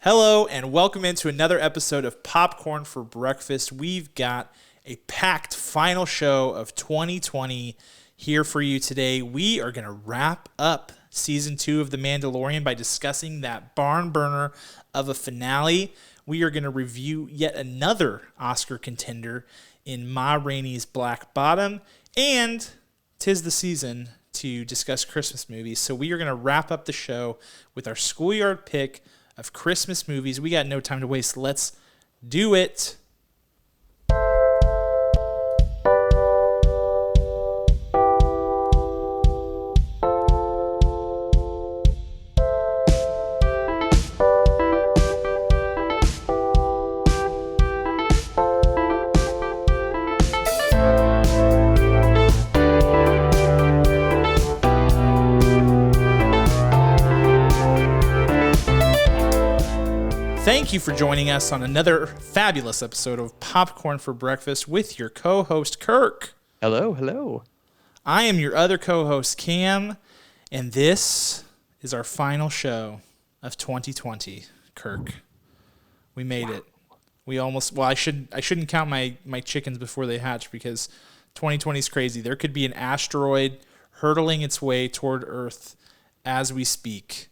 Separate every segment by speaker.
Speaker 1: Hello and welcome into another episode of Popcorn for Breakfast. We've got a packed final show of 2020 here for you today. We are going to wrap up season 2 of The Mandalorian by discussing that barn burner of a finale. We are going to review yet another Oscar contender in Ma Rainey's Black Bottom, and 'tis the season to discuss Christmas movies. So we are going to wrap up the show with our Schoolyard pick of Christmas movies. We got no time to waste. Let's do it. Thank you for joining us on another fabulous episode of Popcorn for Breakfast with your co-host, Kirk.
Speaker 2: Hello, hello.
Speaker 1: I am your other co-host, Cam, and this is our final show of 2020, Kirk. We made it. We almost, well, I shouldn't count my chickens before they hatch because 2020 is crazy. There could be an asteroid hurtling its way toward Earth as we speak.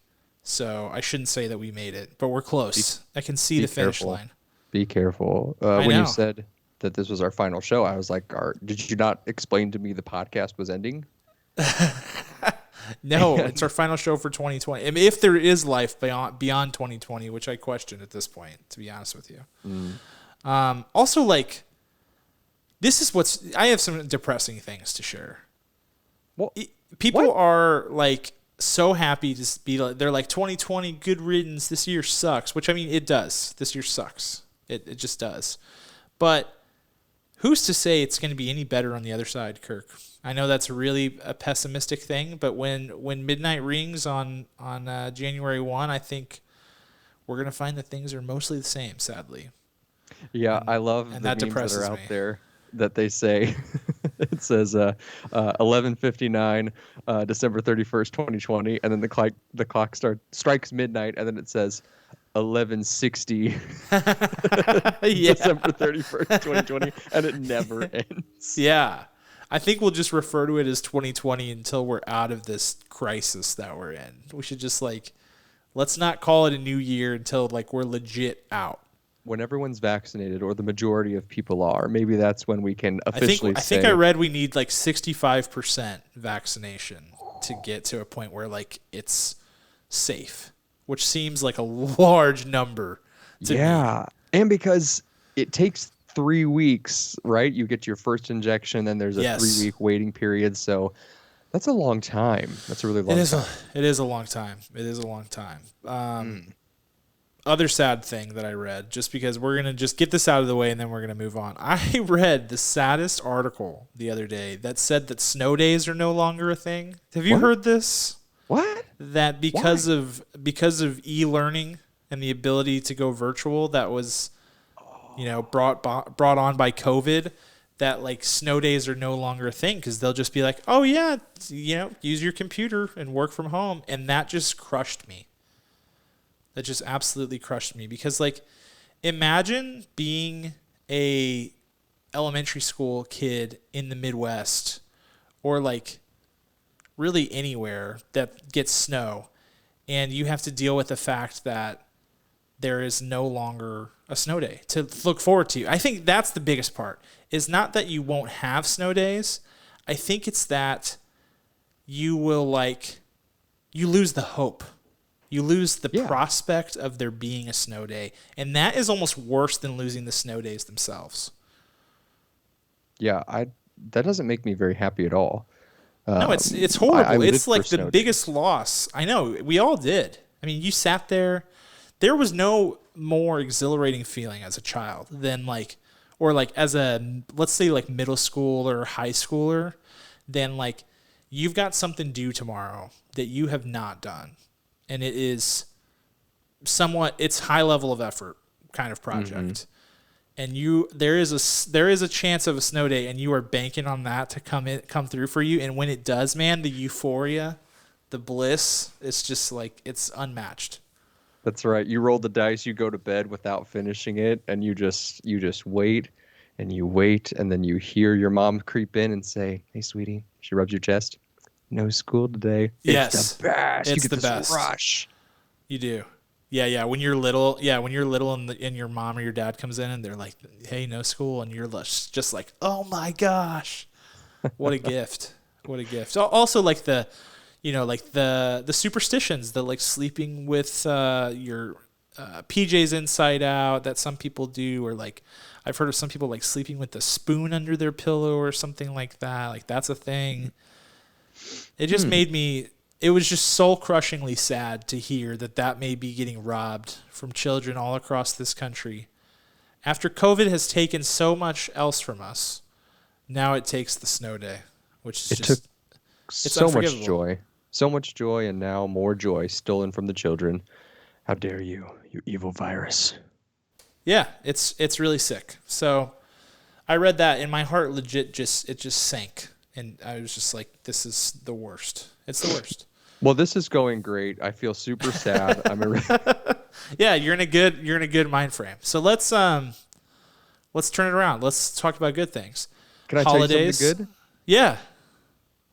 Speaker 1: So I shouldn't say that we made it, but we're close. I can see the finish line.
Speaker 2: Be careful. When you said that this was our final show, I was like, did you not explain to me the podcast was ending?
Speaker 1: No, it's our final show for 2020. I mean, if there is life beyond 2020, which I question at this point, to be honest with you. Also, like, this is I have some depressing things to share.
Speaker 2: Well,
Speaker 1: people are like so happy to be like, they're like 2020 good riddance, this year sucks, which I mean it does. This year sucks. It just does. But who's to say it's going to be any better on the other side, Kirk? I know that's really a pessimistic thing, but when midnight rings on January 1, I think we're going to find that things are mostly the same, sadly.
Speaker 2: Yeah, I love the memes that are out there that they say. It says 11:59, December 31st, 2020, and then the clock strikes midnight, and then it says 11:60, December 31st, 2020, and it never ends.
Speaker 1: Yeah, I think we'll just refer to it as 2020 until we're out of this crisis that we're in. We should just let's not call it a new year until we're legit out.
Speaker 2: When everyone's vaccinated, or the majority of people are, maybe that's when we can officially
Speaker 1: I think I read we need 65% vaccination to get to a point where it's safe, which seems like a large number to me.
Speaker 2: And because it takes 3 weeks, right? You get your first injection, then there's a 3-week waiting period, so that's a long time. That's a really long time.
Speaker 1: It is a long time. It is a long time. Other sad thing that I read, just because we're going to just get this out of the way and then we're going to move on. I read the saddest article the other day that said that snow days are no longer a thing. Have you heard this?
Speaker 2: What?
Speaker 1: That because of e-learning and the ability to go virtual that was brought on by COVID, that snow days are no longer a thing because they'll just be like, oh yeah, use your computer and work from home. And that just crushed me. That just absolutely crushed me because imagine being a elementary school kid in the Midwest or really anywhere that gets snow and you have to deal with the fact that there is no longer a snow day to look forward to. I think that's the biggest part, is not that you won't have snow days. I think it's that you will you lose the hope. You lose the prospect of there being a snow day. And that is almost worse than losing the snow days themselves.
Speaker 2: Yeah, that doesn't make me very happy at all.
Speaker 1: No, it's horrible. It's the biggest loss. I know, we all did. I mean, you sat there. There was no more exhilarating feeling as a child than as a, let's say middle school or high schooler, than you've got something due tomorrow that you have not done. And it is it's high level of effort kind of project. And there is a chance of a snow day and you are banking on that to come through for you. And when it does, man, the euphoria, the bliss, it's just it's unmatched.
Speaker 2: That's right. You roll the dice, you go to bed without finishing it, and you just wait and you wait, and then you hear your mom creep in and say, "Hey, sweetie." She rubs your chest. "No school today."
Speaker 1: Yes.
Speaker 2: It's the best.
Speaker 1: It's
Speaker 2: you get
Speaker 1: the
Speaker 2: this
Speaker 1: best.
Speaker 2: rush.
Speaker 1: You do. Yeah. When you're little, and your mom or your dad comes in and they're like, "Hey, no school," and you're just like, "Oh my gosh, what a gift! What a gift!" Also, like the superstitions, the like sleeping with your PJs inside out that some people do, or like I've heard of some people like sleeping with the spoon under their pillow or something like that. Like that's a thing. It just made me. It was just soul-crushingly sad to hear that may be getting robbed from children all across this country. After COVID has taken so much else from us, now it takes the snow day, which is
Speaker 2: took so much joy. So much joy, and now more joy stolen from the children. How dare you, you evil virus.
Speaker 1: Yeah, it's really sick. So I read that, and my heart legit just sank. And I was just like, this is the worst. It's the worst.
Speaker 2: Well, this is going great. I feel super sad.
Speaker 1: Yeah, you're in a good mind frame. So let's turn it around. Let's talk about good things.
Speaker 2: Can I
Speaker 1: Holidays.
Speaker 2: tell you something good?
Speaker 1: Yeah.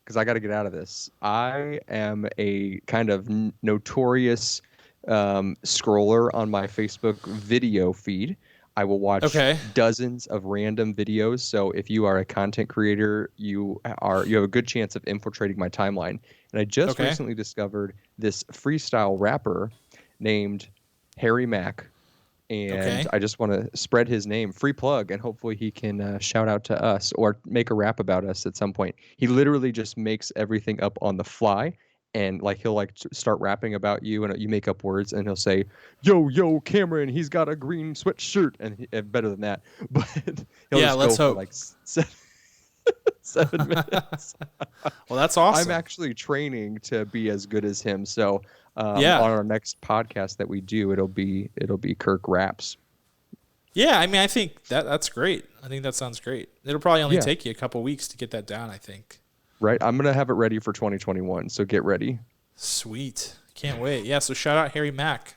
Speaker 2: Because I got to get out of this. I am a kind of notorious scroller on my Facebook video feed. I will watch dozens of random videos. So if you are a content creator, you have a good chance of infiltrating my timeline. And I just recently discovered this freestyle rapper named Harry Mack. And I just want to spread his name, free plug, and hopefully he can shout out to us or make a rap about us at some point. He literally just makes everything up on the fly. And like he'll like start rapping about you, and you make up words, and he'll say, "Yo, Cameron, he's got a green sweatshirt," and better than that. But he'll just
Speaker 1: let's
Speaker 2: go
Speaker 1: hope.
Speaker 2: For like 7 minutes.
Speaker 1: Well, that's awesome.
Speaker 2: I'm actually training to be as good as him. So on our next podcast that we do, it'll be Kirk raps.
Speaker 1: Yeah, I mean, I think that's great. I think that sounds great. It'll probably only take you a couple weeks to get that down, I think.
Speaker 2: Right. I'm going to have it ready for 2021. So get ready.
Speaker 1: Sweet. Can't wait. Yeah. So shout out Harry Mack.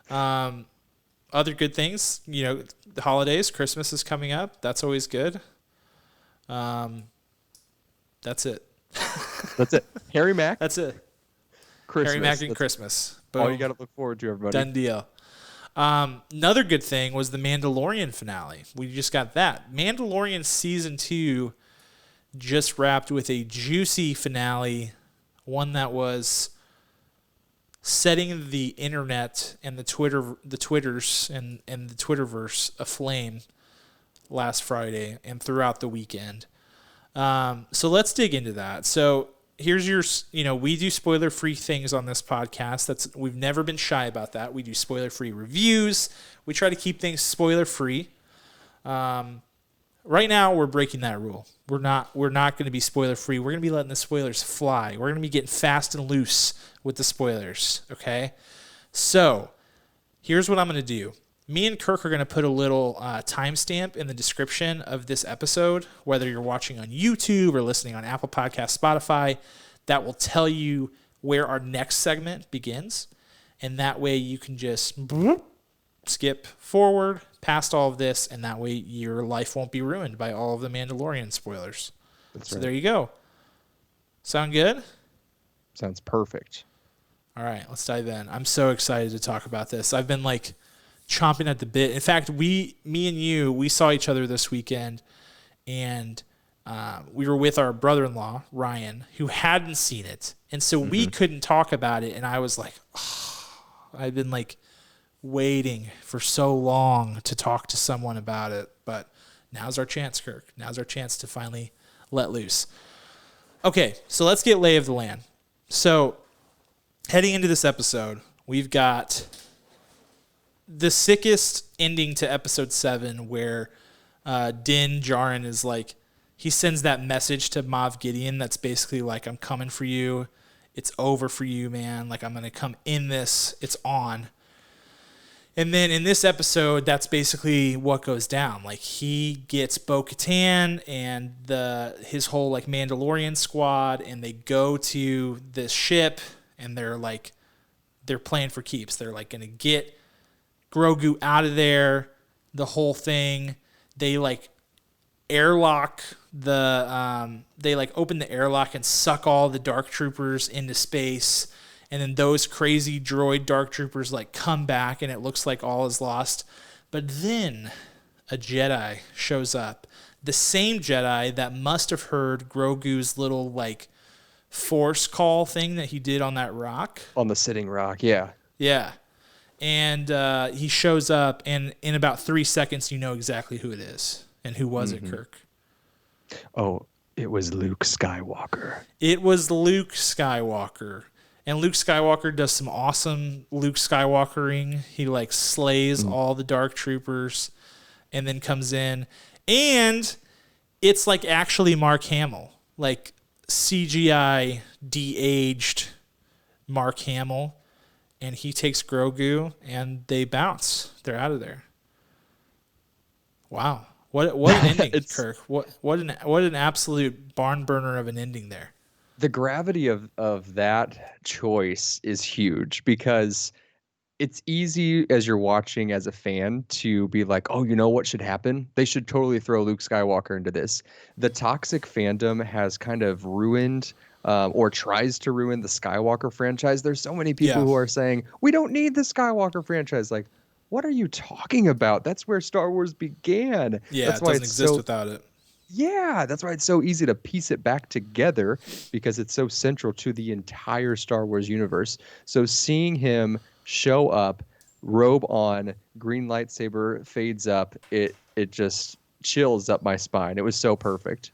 Speaker 1: Other good things, the holidays, Christmas is coming up. That's always good. That's it.
Speaker 2: That's it. Harry Mack.
Speaker 1: That's it.
Speaker 2: Christmas.
Speaker 1: Harry Mack and Christmas. Boom.
Speaker 2: All you got to look forward to, everybody.
Speaker 1: Done deal. Another good thing was the Mandalorian finale. We just got that. Mandalorian season 2 just wrapped with a juicy finale, one that was setting the internet and the Twitters and the Twitterverse aflame last Friday and throughout the weekend. So let's dig into that. So here's your, we do spoiler-free things on this podcast. We've never been shy about that. We do spoiler-free reviews. We try to keep things spoiler-free. Right now, we're breaking that rule. We're not going to be spoiler-free. We're going to be letting the spoilers fly. We're going to be getting fast and loose with the spoilers, okay? So here's what I'm going to do. Me and Kirk are going to put a little timestamp in the description of this episode, whether you're watching on YouTube or listening on Apple Podcasts, Spotify. That will tell you where our next segment begins, and that way you can just skip forward past all of this, and that way your life won't be ruined by all of the Mandalorian spoilers. So there you go. Sound good?
Speaker 2: Sounds perfect.
Speaker 1: All right, let's dive in. I'm so excited to talk about this. I've been like chomping at the bit. In fact, me and you, we saw each other this weekend, and we were with our brother-in-law, Ryan, who hadn't seen it. And so we couldn't talk about it, and I was like, I've been like waiting for so long to talk to someone about it, but now's our chance, Kirk. Now's our chance to finally let loose. Okay, so let's get lay of the land. So heading into this episode, we've got the sickest ending to episode 7 where Din Djarin is like, he sends that message to Moff Gideon that's basically like, I'm coming for you. It's over for you, man. Like, I'm going to come in this. It's on. And then in this episode, that's basically what goes down. Like, he gets Bo-Katan and his whole like Mandalorian squad, and they go to this ship, and they're they're playing for keeps. They're like going to get Grogu out of there, the whole thing. They like airlock they like open the airlock and suck all the dark troopers into space, and then those crazy droid dark troopers like come back and it looks like all is lost. But then a Jedi shows up, the same Jedi that must have heard Grogu's little like force call thing that he did on that rock,
Speaker 2: on the sitting rock. Yeah
Speaker 1: And he shows up, and in about 3 seconds you know exactly who it is. And who was it, Kirk?
Speaker 2: Oh, it was Luke Skywalker.
Speaker 1: It was Luke Skywalker. And Luke Skywalker does some awesome Luke Skywalkering. He like slays all the dark troopers and then comes in. And it's like actually Mark Hamill. Like CGI de-aged Mark Hamill. And he takes Grogu and they bounce. They're out of there. Wow. What an ending, Kirk. What an absolute barn burner of an ending there.
Speaker 2: The gravity of that choice is huge, because it's easy as you're watching as a fan to be like, oh, you know what should happen? They should totally throw Luke Skywalker into this. The toxic fandom has kind of ruined or tries to ruin the Skywalker franchise. There's so many people who are saying, we don't need the Skywalker franchise. Like, what are you talking about? That's where Star Wars began.
Speaker 1: Yeah,
Speaker 2: that's
Speaker 1: it doesn't exist without it.
Speaker 2: Yeah, that's why it's so easy to piece it back together, because it's so central to the entire Star Wars universe. So seeing him show up, robe on, green lightsaber fades up, it just chills up my spine. It was so perfect.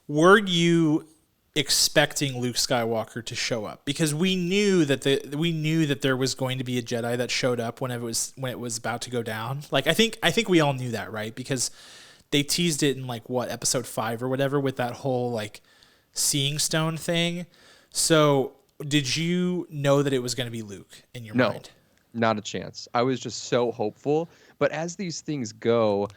Speaker 1: Were you expecting Luke Skywalker to show up? Because we knew that there was going to be a Jedi that showed up when it was about to go down. Like I think we all knew that, right? Because they teased it in like episode 5 or whatever with that whole like seeing stone thing. So did you know that it was going to be Luke in your mind?
Speaker 2: No, not a chance. I was just so hopeful. But as these things go,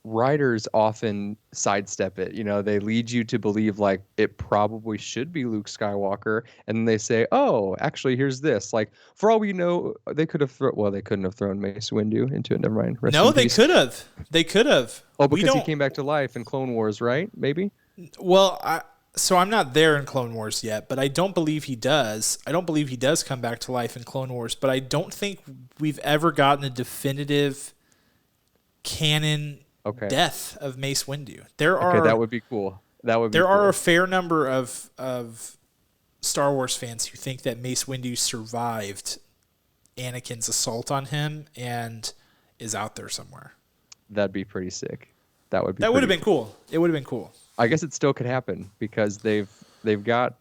Speaker 2: writers often sidestep it. They lead you to believe like it probably should be Luke Skywalker, and then they say, "Oh, actually, here's this." Like, for all we know, they could have they couldn't have thrown Mace Windu into it. Never mind.
Speaker 1: No, they could have. They could have.
Speaker 2: Oh, because he came back to life in Clone Wars, right? Maybe.
Speaker 1: Well, so I'm not there in Clone Wars yet, but I don't believe he does. I don't believe he does come back to life in Clone Wars, but I don't think we've ever gotten a definitive canon death of Mace Windu.
Speaker 2: That would be cool.
Speaker 1: There are a fair number of Star Wars fans who think that Mace Windu survived Anakin's assault on him and is out there somewhere.
Speaker 2: That'd be pretty sick. That would have
Speaker 1: been cool. It would have been cool.
Speaker 2: I guess it still could happen, because they've got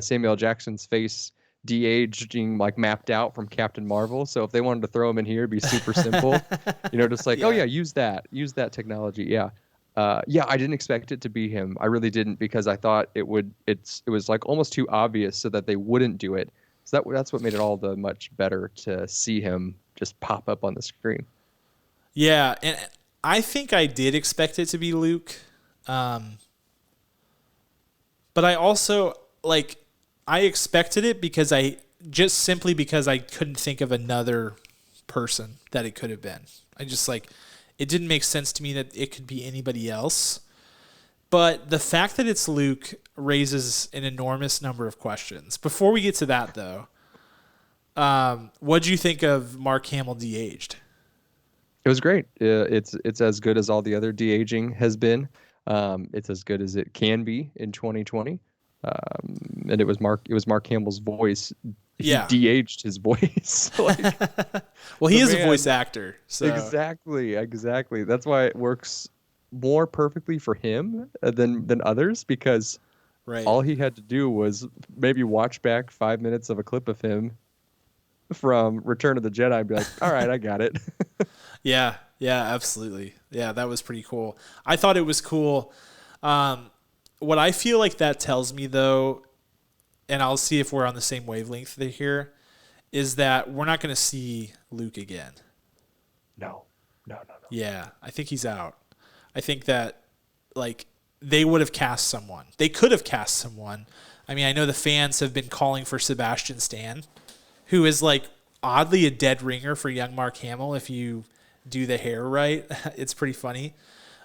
Speaker 2: Samuel L. Jackson's face de-aging like mapped out from Captain Marvel. So if they wanted to throw him in here, it'd be super simple. Just like, oh yeah, use that technology. Yeah. I didn't expect it to be him. I really didn't, because I thought it was like almost too obvious so that they wouldn't do it. So that's what made it all the much better to see him just pop up on the screen.
Speaker 1: Yeah, and I think I did expect it to be Luke. But I also I expected it because I couldn't think of another person that it could have been. I just it didn't make sense to me that it could be anybody else. But the fact that it's Luke raises an enormous number of questions. Before we get to that, though, what'd you think of Mark Hamill de-aged?
Speaker 2: It was great. It's as good as all the other de-aging has been. It's as good as it can be in 2020. And it was Mark Hamill's voice. He de-aged his voice.
Speaker 1: Well, he is a voice actor. So.
Speaker 2: Exactly. That's why it works more perfectly for him than others, because all he had to do was maybe watch back 5 minutes of a clip of him from Return of the Jedi and be like, all right, I got it.
Speaker 1: Yeah, absolutely. Yeah, that was pretty cool. I thought it was cool. What I feel like that tells me, though, and I'll see if we're on the same wavelength here, is that we're not going to see Luke again.
Speaker 2: No.
Speaker 1: Yeah, I think he's out. I think that, they would have cast someone. They could have cast someone. I mean, I know the fans have been calling for Sebastian Stan, who is like oddly a dead ringer for young Mark Hamill if you do the hair right. It's pretty funny.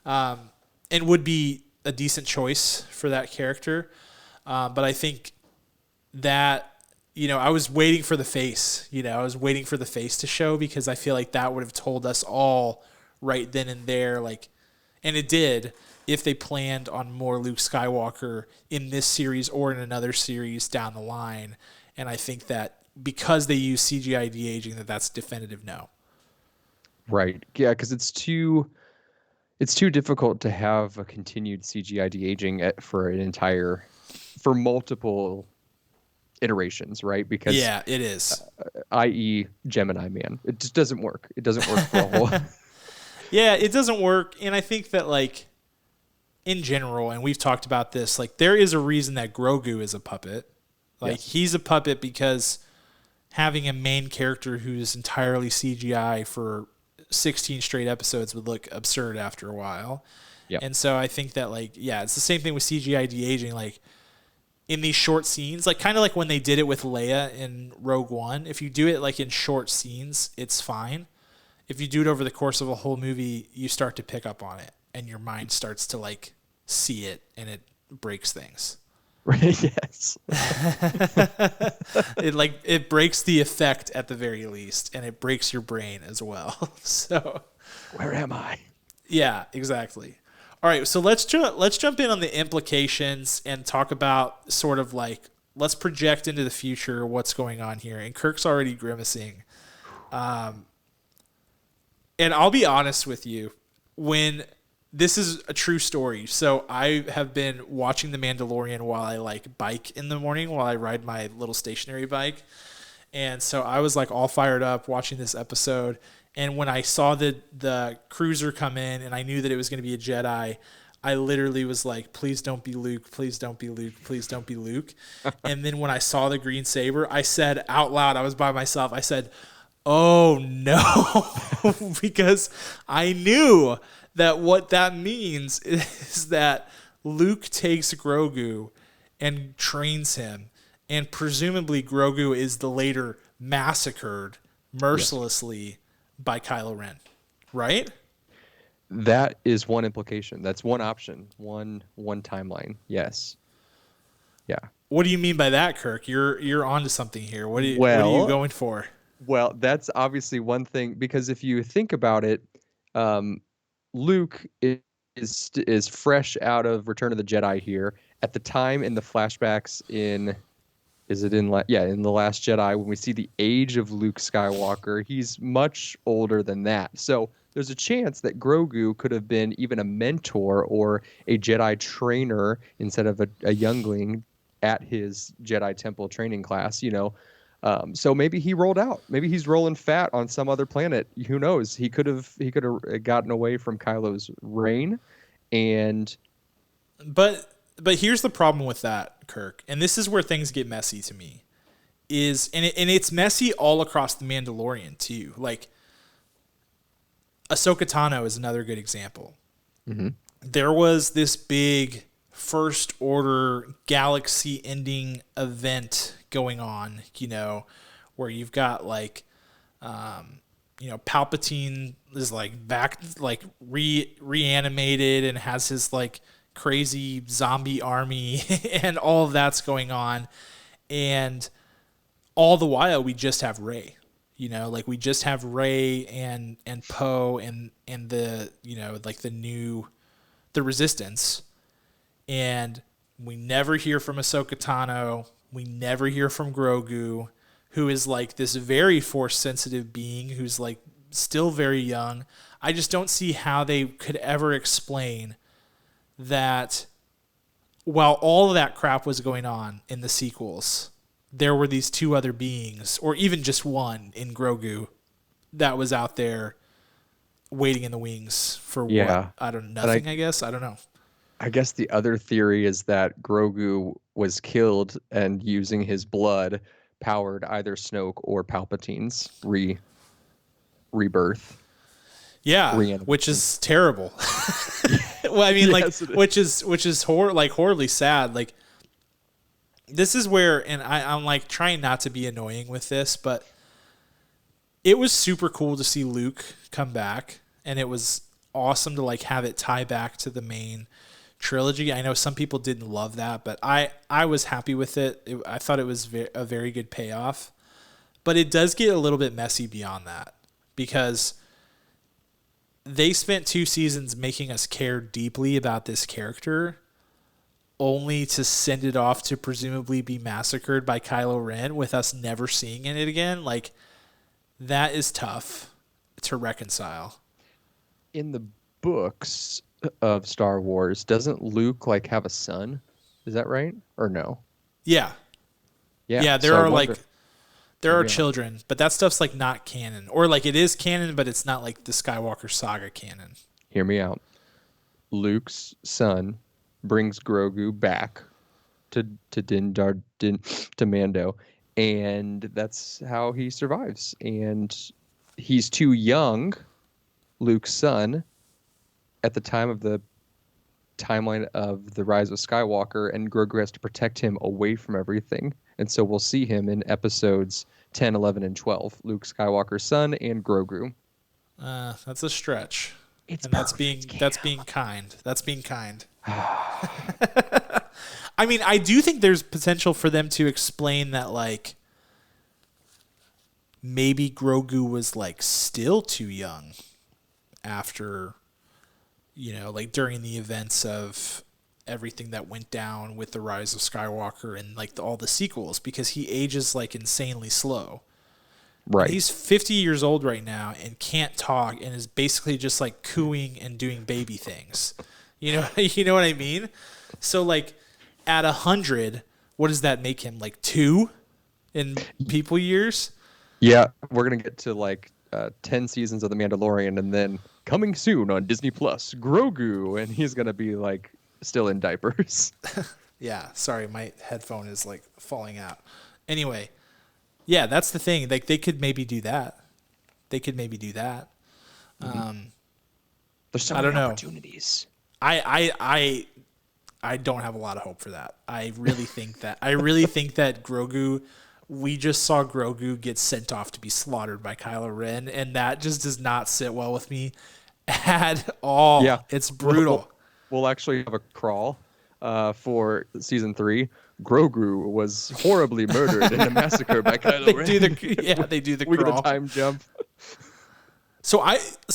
Speaker 1: And would be a decent choice for that character. But I think that, I was waiting for the face. I was waiting for the face to show because I feel like that would have told us all right then and there, like, and it did, if they planned on more Luke Skywalker in this series or in another series down the line. And I think that because they use CGI de-aging, that's definitive no.
Speaker 2: Right. Yeah, because it's too difficult to have a continued CGI de-aging for multiple iterations, right? Because
Speaker 1: yeah, it is.
Speaker 2: I.e. Gemini Man. It just doesn't work. It doesn't work for a whole...
Speaker 1: Yeah, it doesn't work. And I think that, like, in general, and we've talked about this, like, there is a reason that Grogu is a puppet. Like, yes. He's a puppet because having a main character who's entirely CGI for 16 straight episodes would look absurd after a while. Yep. And so I think that, like, yeah, it's the same thing with CGI de-aging. Like, in these short scenes, like, kind of like when they did it with Leia in Rogue One, if you do it, like, in short scenes, it's fine. If you do it over the course of a whole movie, you start to pick up on it, and your mind starts to, like, see it, and it breaks things.
Speaker 2: Right, yes.
Speaker 1: It breaks the effect at the very least, and it breaks your brain as well. So,
Speaker 2: where am I?
Speaker 1: Yeah, exactly. All right, so let's jump in on the implications and talk about sort of like, let's project into the future what's going on here. And Kirk's already grimacing. And I'll be honest with you, when this is a true story. So I have been watching The Mandalorian while I like bike in the morning, while I ride my little stationary bike. And so I was like all fired up watching this episode. And when I saw the cruiser come in and I knew that it was going to be a Jedi, I literally was like, please don't be Luke. Please don't be Luke. Please don't be Luke. And then when I saw the green saber, I said out loud, I was by myself, I said, oh no, because I knew that what that means is that Luke takes Grogu and trains him, and presumably Grogu is the later massacred mercilessly by Kylo Ren, right?
Speaker 2: That is one implication. That's one option. One timeline. Yes. Yeah.
Speaker 1: What do you mean by that, Kirk? You're onto something here. What are you going for?
Speaker 2: Well, that's obviously one thing, because if you think about it, Luke is fresh out of Return of the Jedi here. At the time in the flashbacks in The Last Jedi, when we see the age of Luke Skywalker, he's much older than that. So there's a chance that Grogu could have been even a mentor or a Jedi trainer instead of a youngling at his Jedi Temple training class, So maybe he rolled out. Maybe he's rolling fat on some other planet. Who knows? He could have gotten away from Kylo's reign,
Speaker 1: But here's the problem with that, Kirk, and this is where things get messy to me. And it's messy all across the Mandalorian too. Like, Ahsoka Tano is another good example. Mm-hmm. There was this big First Order galaxy-ending event going on, where you've got like, Palpatine is like back, like reanimated and has his like crazy zombie army and all of that's going on. And all the while we just have Rey, we just have Rey and Poe and the, like the Resistance. And we never hear from Ahsoka Tano. We never hear from Grogu, who is like this very Force-sensitive being who's like still very young. I just don't see how they could ever explain that while all of that crap was going on in the sequels, there were these two other beings, or even just one in Grogu, that was out there waiting in the wings for what? I don't know. Nothing, I guess. I don't know.
Speaker 2: I guess the other theory is that Grogu was killed and using his blood powered either Snoke or Palpatine's rebirth.
Speaker 1: Yeah, which is terrible. Well, I mean, yes, which is horribly sad. Like, this is where, and I'm like trying not to be annoying with this, but it was super cool to see Luke come back, and it was awesome to like have it tie back to the main trilogy. I know some people didn't love that, but I was happy with it. I thought it was a very good payoff, but it does get a little bit messy beyond that because they spent 2 seasons making us care deeply about this character only to send it off to presumably be massacred by Kylo Ren with us never seeing it again. Like, that is tough to reconcile.
Speaker 2: In the books of Star Wars, doesn't Luke like have a son? Is that right? Or no?
Speaker 1: Yeah.
Speaker 2: Yeah,
Speaker 1: there are children, but that stuff's like not canon. Or like it is canon, but it's not like the Skywalker saga canon.
Speaker 2: Hear me out. Luke's son brings Grogu back to Mando, and that's how he survives. And he's too young, Luke's son, at the time of the timeline of the Rise of Skywalker, and Grogu has to protect him away from everything. And so we'll see him in episodes 10, 11, and 12. Luke Skywalker's son and Grogu.
Speaker 1: That's a stretch. That's being kind. That's being kind. I mean, I do think there's potential for them to explain that, like, maybe Grogu was like still too young after, like during the events of everything that went down with the Rise of Skywalker and like all the sequels, because he ages like insanely slow.
Speaker 2: Right.
Speaker 1: And he's 50 years old right now and can't talk and is basically just like cooing and doing baby things. You know what I mean? So like at 100, what does that make him? Like 2 in people years?
Speaker 2: Yeah, we're going to get to like 10 seasons of The Mandalorian, and then coming soon on Disney Plus, Grogu, and he's going to be like still in diapers.
Speaker 1: Yeah, sorry, my headphone is like falling out. Anyway, yeah, that's the thing. Like they could maybe do that.
Speaker 2: Mm-hmm. There's so
Speaker 1: many
Speaker 2: opportunities.
Speaker 1: I don't have a lot of hope for that. I really think that Grogu, we just saw Grogu get sent off to be slaughtered by Kylo Ren, and that just does not sit well with me at all.
Speaker 2: Yeah.
Speaker 1: It's brutal.
Speaker 2: We'll actually have a crawl for season 3. Grogu was horribly murdered in a massacre by Kylo Ren.
Speaker 1: They do the
Speaker 2: we
Speaker 1: crawl.
Speaker 2: We get a time jump.
Speaker 1: So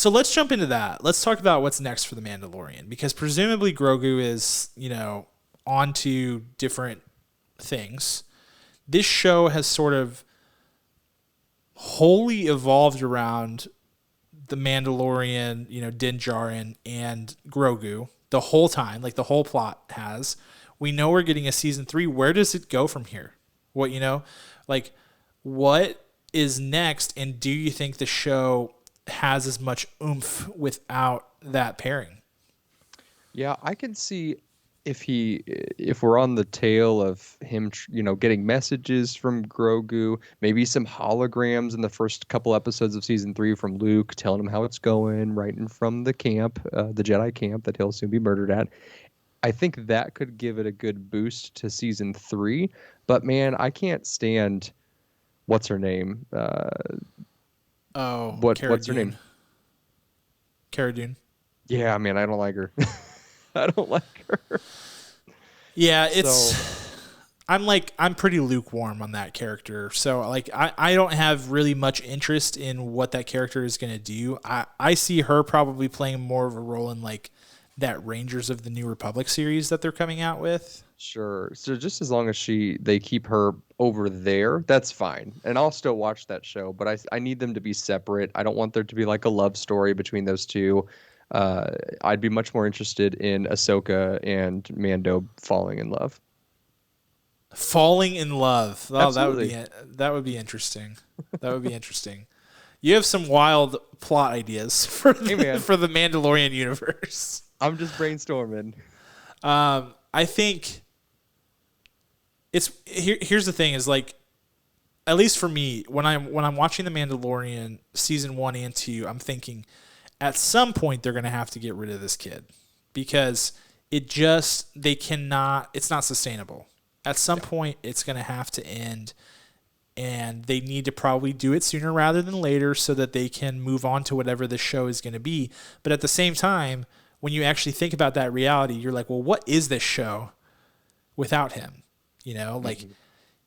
Speaker 1: let's jump into that. Let's talk about what's next for the Mandalorian, because presumably Grogu is, on to different things. This show has sort of wholly evolved around the Mandalorian, Din Djarin and Grogu the whole time, like the whole plot has. We know we're getting a season 3. Where does it go from here? What is next? And do you think the show has as much oomph without that pairing?
Speaker 2: Yeah, I can see if we're on the tail of him, getting messages from Grogu, maybe some holograms in the first couple episodes of season 3 from Luke telling him how it's going, writing from the camp, the Jedi camp that he'll soon be murdered at. I think that could give it a good boost to season 3. But man, I can't stand what's her name. What's her name?
Speaker 1: Cara Dune.
Speaker 2: Yeah, man, I don't like her. I don't like her.
Speaker 1: Yeah, I'm pretty lukewarm on that character. So like I don't have really much interest in what that character is going to do. I see her probably playing more of a role in like that Rangers of the New Republic series that they're coming out with.
Speaker 2: Sure. So just as long as they keep her over there, that's fine. And I'll still watch that show, but I need them to be separate. I don't want there to be like a love story between those two. I'd be much more interested in Ahsoka and Mando falling in love.
Speaker 1: Falling in love. Oh,
Speaker 2: Absolutely.
Speaker 1: that would be interesting. That would be interesting. You have some wild plot ideas for the Mandalorian universe.
Speaker 2: I'm just brainstorming.
Speaker 1: I think here's the thing is like, at least for me, when I'm watching The Mandalorian season 1 and 2, I'm thinking at some point they're going to have to get rid of this kid because it's not sustainable. At some point, it's going to have to end, and they need to probably do it sooner rather than later so that they can move on to whatever the show is going to be. But at the same time, when you actually think about that reality, you're like, well, what is this show without him? You know, like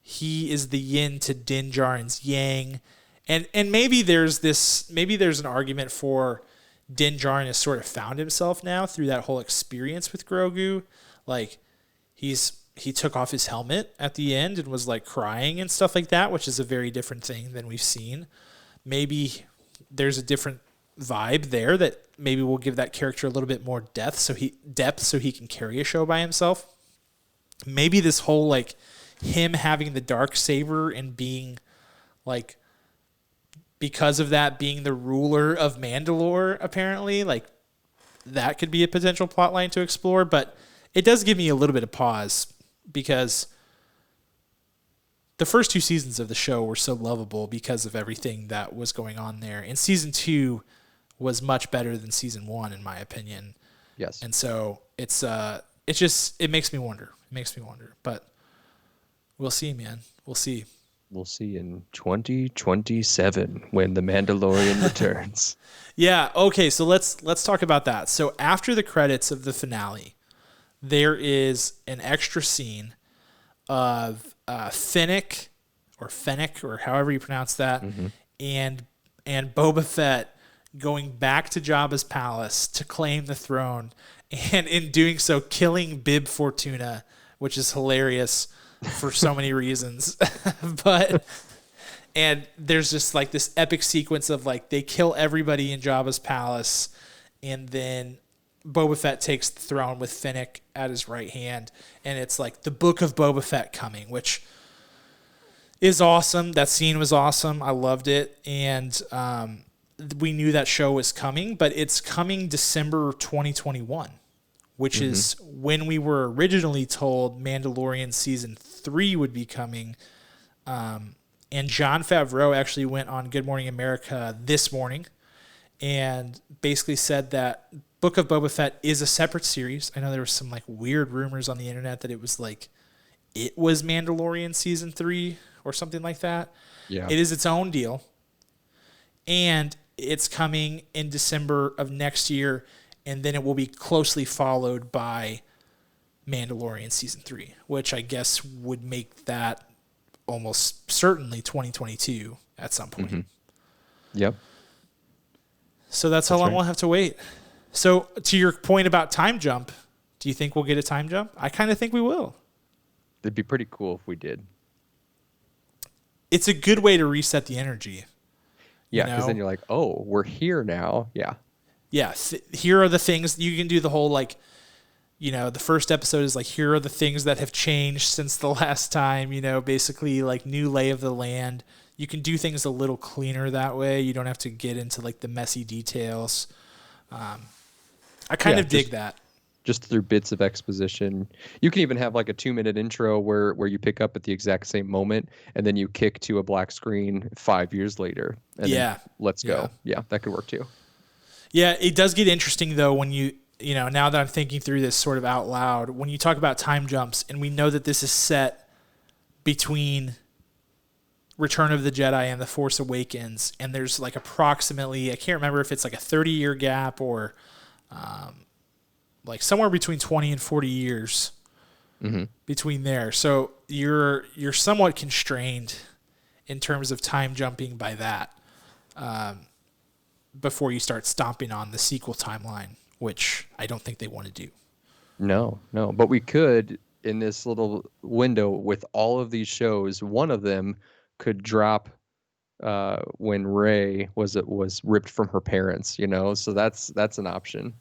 Speaker 1: he is the yin to Din Djarin's yang. And maybe there's an argument for Din Djarin has sort of found himself now through that whole experience with Grogu. Like he took off his helmet at the end and was like crying and stuff like that, which is a very different thing than we've seen. Maybe there's a different vibe there that maybe will give that character a little bit more depth so he can carry a show by himself. Maybe this whole like him having the Darksaber and being like, because of that being the ruler of Mandalore, apparently, like that could be a potential plotline to explore. But it does give me a little bit of pause because the first 2 seasons of the show were so lovable because of everything that was going on there. And season 2 was much better than season 1, in my opinion.
Speaker 2: Yes.
Speaker 1: And so it makes me wonder. But we'll see, man. We'll see.
Speaker 2: We'll see in 2027 when The Mandalorian returns.
Speaker 1: Yeah, okay, so let's talk about that. So after the credits of the finale, there is an extra scene of Fennec or however you pronounce that, and Boba Fett going back to Jabba's palace to claim the throne, and in doing so killing Bib Fortuna, which is hilarious for so many reasons. And there's just like this epic sequence of like they kill everybody in Jabba's palace, and then Boba Fett takes the throne with Fennec at his right hand, and it's like the Book of Boba Fett coming, which is awesome. That scene was awesome. I loved it, and we knew that show was coming, but it's coming December 2021, which is when we were originally told Mandalorian season 3 would be coming. And Jon Favreau actually went on Good Morning America this morning and basically said that Book of Boba Fett is a separate series. I know there were some like weird rumors on the internet that it was Mandalorian season 3 or something like that.
Speaker 2: Yeah.
Speaker 1: It is its own deal. And it's coming in December of next year, and then it will be closely followed by Mandalorian season 3, which I guess would make that almost certainly 2022 at some point.
Speaker 2: Yep.
Speaker 1: So that's how long we'll have to wait. So to your point about time jump, do you think we'll get a time jump? I kind of think we will.
Speaker 2: It'd be pretty cool if we did.
Speaker 1: It's a good way to reset the energy.
Speaker 2: Yeah, because then you're like, oh, we're here now. Yeah.
Speaker 1: Yeah, here are the things you can do. The whole like, the first episode is like, here are the things that have changed since the last time, basically like new lay of the land. You can do things a little cleaner that way. You don't have to get into like the messy details. I kind of dig that.
Speaker 2: Just through bits of exposition. You can even have like a 2-minute intro where you pick up at the exact same moment and then you kick to a black screen 5 years later. And then let's go. Yeah, that could work too.
Speaker 1: Yeah, it does get interesting though when now that I'm thinking through this sort of out loud, when you talk about time jumps, and we know that this is set between Return of the Jedi and The Force Awakens, and there's like approximately, I can't remember if it's like a 30-year gap or like somewhere between 20 and 40 years between there. So you're somewhat constrained in terms of time jumping by that before you start stomping on the sequel timeline, which I don't think they want to do.
Speaker 2: No. But we could, in this little window with all of these shows, one of them could drop when Rey was ripped from her parents, So that's an option.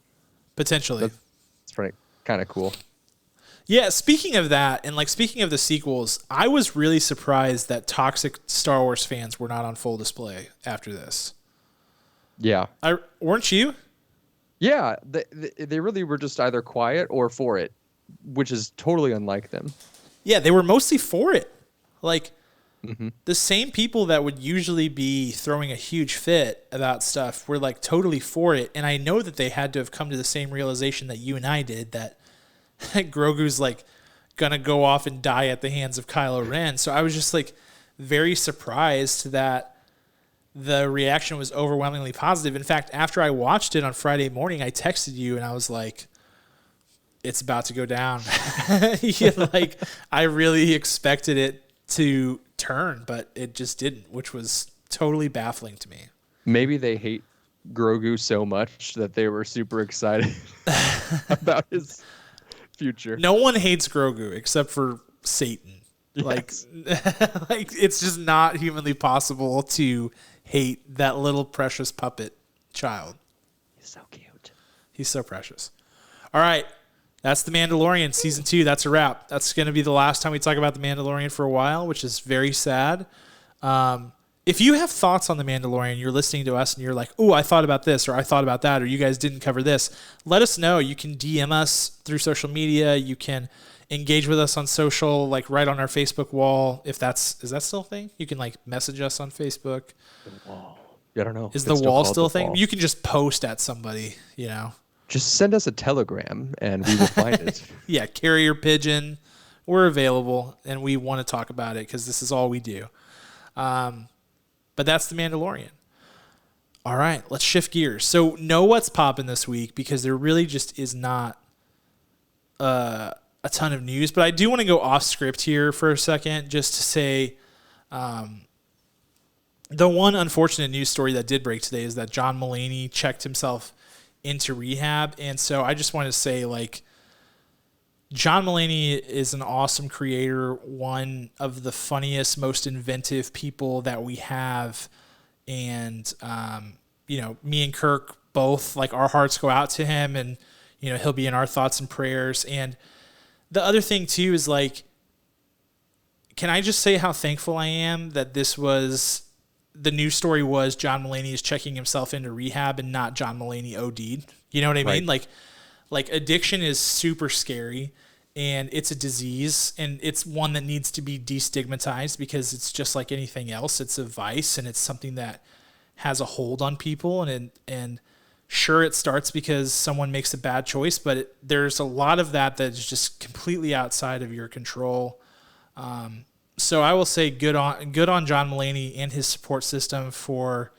Speaker 1: Potentially.
Speaker 2: It's pretty kind of cool.
Speaker 1: Yeah, speaking of that, and like speaking of the sequels, I was really surprised that toxic Star Wars fans were not on full display after this.
Speaker 2: Yeah.
Speaker 1: Weren't you?
Speaker 2: Yeah, they really were just either quiet or for it, which is totally unlike them.
Speaker 1: Yeah, they were mostly for it. Like, the same people that would usually be throwing a huge fit about stuff were like totally for it. And I know that they had to have come to the same realization that you and I did, that Grogu's like gonna go off and die at the hands of Kylo Ren. So I was just like very surprised that the reaction was overwhelmingly positive. In fact, after I watched it on Friday morning, I texted you and I was like, it's about to go down. Like, I really expected it to turn, but it just didn't, which was totally baffling to me.
Speaker 2: Maybe they hate Grogu so much that they were super excited about his future.
Speaker 1: No one hates Grogu except for Satan. Yes. Like it's just not humanly possible to hate that little precious puppet child.
Speaker 2: He's so cute.
Speaker 1: He's so precious. All right. That's The Mandalorian season 2. That's a wrap. That's going to be the last time we talk about The Mandalorian for a while, which is very sad. If you have thoughts on The Mandalorian, you're listening to us and you're like, oh, I thought about this, or I thought about that, or you guys didn't cover this, let us know. You can DM us through social media. You can engage with us on social, like right on our Facebook wall. Is that still a thing? You can like message us on Facebook.
Speaker 2: The wall. I don't know.
Speaker 1: Is the wall still a thing? Wall. You can just post at somebody, you know.
Speaker 2: Just send us a telegram and we will find it.
Speaker 1: Yeah, carrier pigeon. We're available and we want to talk about it because this is all we do. But that's The Mandalorian. All right, let's shift gears. So know what's popping this week because there really just is not a ton of news. But I do want to go off script here for a second just to say the one unfortunate news story that did break today is that John Mulaney checked himself into rehab. And so I just want to say, like, John Mulaney is an awesome creator, one of the funniest, most inventive people that we have. And, you know, me and Kirk both, like, our hearts go out to him and, you know, he'll be in our thoughts and prayers. And the other thing too is, like, can I just say how thankful I am that the news story was John Mulaney is checking himself into rehab and not John Mulaney OD'd. You know what I mean?
Speaker 2: Right.
Speaker 1: Like addiction is super scary and it's a disease and it's one that needs to be destigmatized because it's just like anything else. It's a vice and it's something that has a hold on people. And sure, it starts because someone makes a bad choice, but there's a lot of that is just completely outside of your control. So I will say good on John Mulaney and his support system for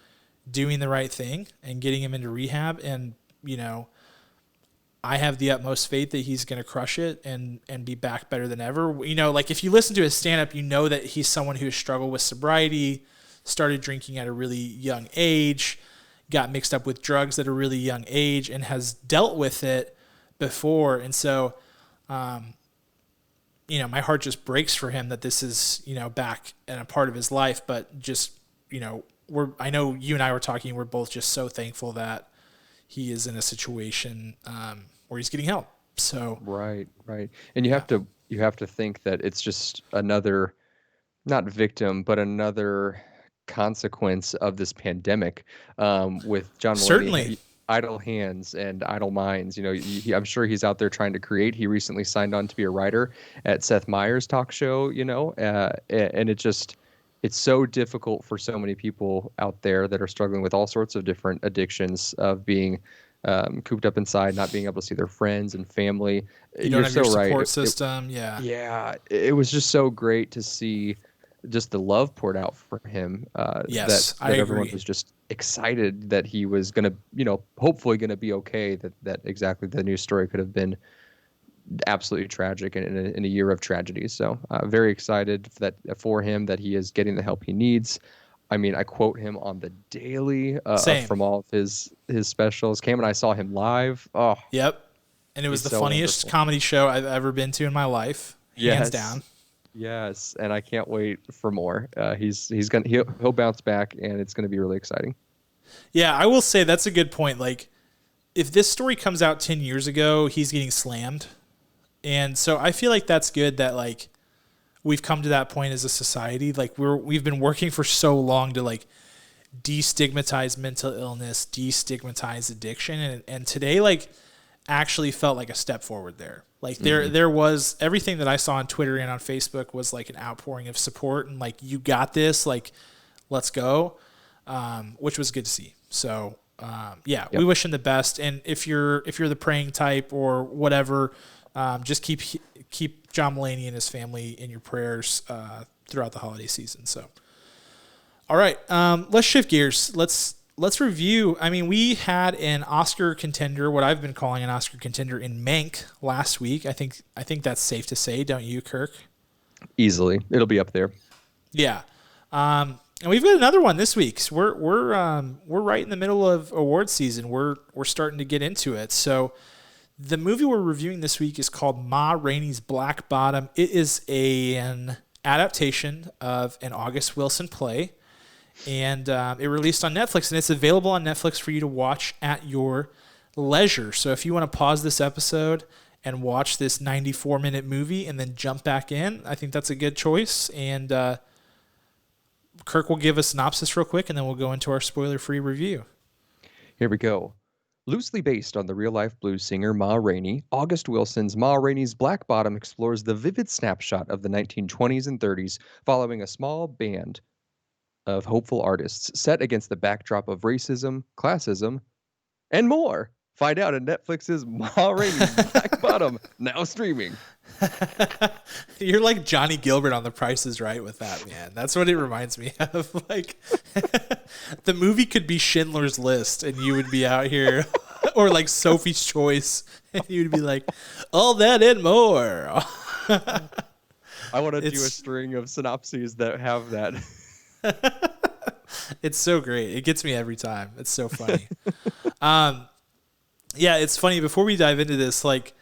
Speaker 1: doing the right thing and getting him into rehab. And, you know, I have the utmost faith that he's going to crush it and be back better than ever. You know, like if you listen to his stand-up, you know that he's someone who has struggled with sobriety, started drinking at a really young age, got mixed up with drugs at a really young age, and has dealt with it before. And so, you know, my heart just breaks for him that this is, you know, back and a part of his life. But just, you know, I know you and I were talking, we're both just so thankful that he is in a situation where he's getting help. So
Speaker 2: right. And you have to think that it's just another, not victim, but another consequence of this pandemic with John Mulaney.
Speaker 1: Certainly.
Speaker 2: Idle hands and idle minds. You know, I'm sure he's out there trying to create. He recently signed on to be a writer at Seth Meyers' talk show, you know, and it's so difficult for so many people out there that are struggling with all sorts of different addictions of being cooped up inside, not being able to see their friends and family.
Speaker 1: You don't have your support system.
Speaker 2: Yeah. It was just so great to see just the love poured out for him.
Speaker 1: Yes,
Speaker 2: that everyone was just excited that he was going to, you know, hopefully going to be okay. That exactly the news story could have been absolutely tragic in a year of tragedy. So very excited for him that he is getting the help he needs. I mean, I quote him on the daily from all of his specials. Cam and I saw him live. Oh,
Speaker 1: yep. And it was the funniest comedy show I've ever been to in my life. Hands down.
Speaker 2: Yes, and I can't wait for more. He'll bounce back, and it's gonna be really exciting.
Speaker 1: Yeah, I will say that's a good point. Like, if this story comes out 10 years ago, he's getting slammed, and so I feel like that's good that like we've come to that point as a society. Like we've been working for so long to like destigmatize mental illness, destigmatize addiction, and today like actually felt like a step forward there. Like there was everything that I saw on Twitter and on Facebook was like an outpouring of support and like, you got this, like, let's go. Which was good to see. So, we wish him the best. And if you're the praying type or whatever, just keep John Mulaney and his family in your prayers throughout the holiday season. So, all right, let's shift gears. Let's review. I mean, we had an Oscar contender, what I've been calling an Oscar contender, in Mank last week. I think that's safe to say, don't you, Kirk?
Speaker 2: Easily, it'll be up there.
Speaker 1: Yeah, and we've got another one this week. So we're right in the middle of awards season. We're starting to get into it. So the movie we're reviewing this week is called Ma Rainey's Black Bottom. It is an adaptation of an August Wilson play, and it released on Netflix, and it's available on Netflix for you to watch at your leisure. So if you want to pause this episode and watch this 94-minute movie and then jump back in, I think that's a good choice. And Kirk will give a synopsis real quick, and then we'll go into our spoiler-free review.
Speaker 2: Here we go. Loosely based on the real-life blues singer Ma Rainey, August Wilson's Ma Rainey's Black Bottom explores the vivid snapshot of the 1920s and 30s following a small band of hopeful artists set against the backdrop of racism, classism, and more. Find out on Netflix's Ma Rainey's Black Bottom, now streaming.
Speaker 1: You're like Johnny Gilbert on The Price is Right with that, man. That's what it reminds me of. Like, the movie could be Schindler's List, and you would be out here, or like Sophie's Choice, and you would be like, all that and more.
Speaker 2: I want to do a string of synopses that have that.
Speaker 1: It's so great. It gets me every time. It's so funny. Yeah, it's funny. Before we dive into this, like,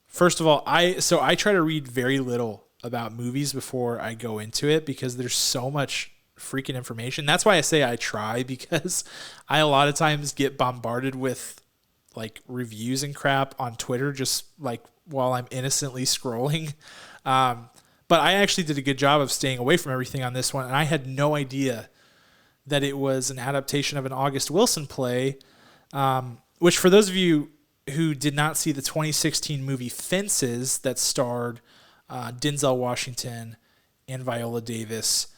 Speaker 1: first of all, I try to read very little about movies before I go into it because there's so much freaking information. That's why I say I try, because I a lot of times get bombarded with like reviews and crap on Twitter just like while I'm innocently scrolling. But I actually did a good job of staying away from everything on this one, and I had no idea that it was an adaptation of an August Wilson play, which for those of you who did not see the 2016 movie Fences that starred Denzel Washington and Viola Davis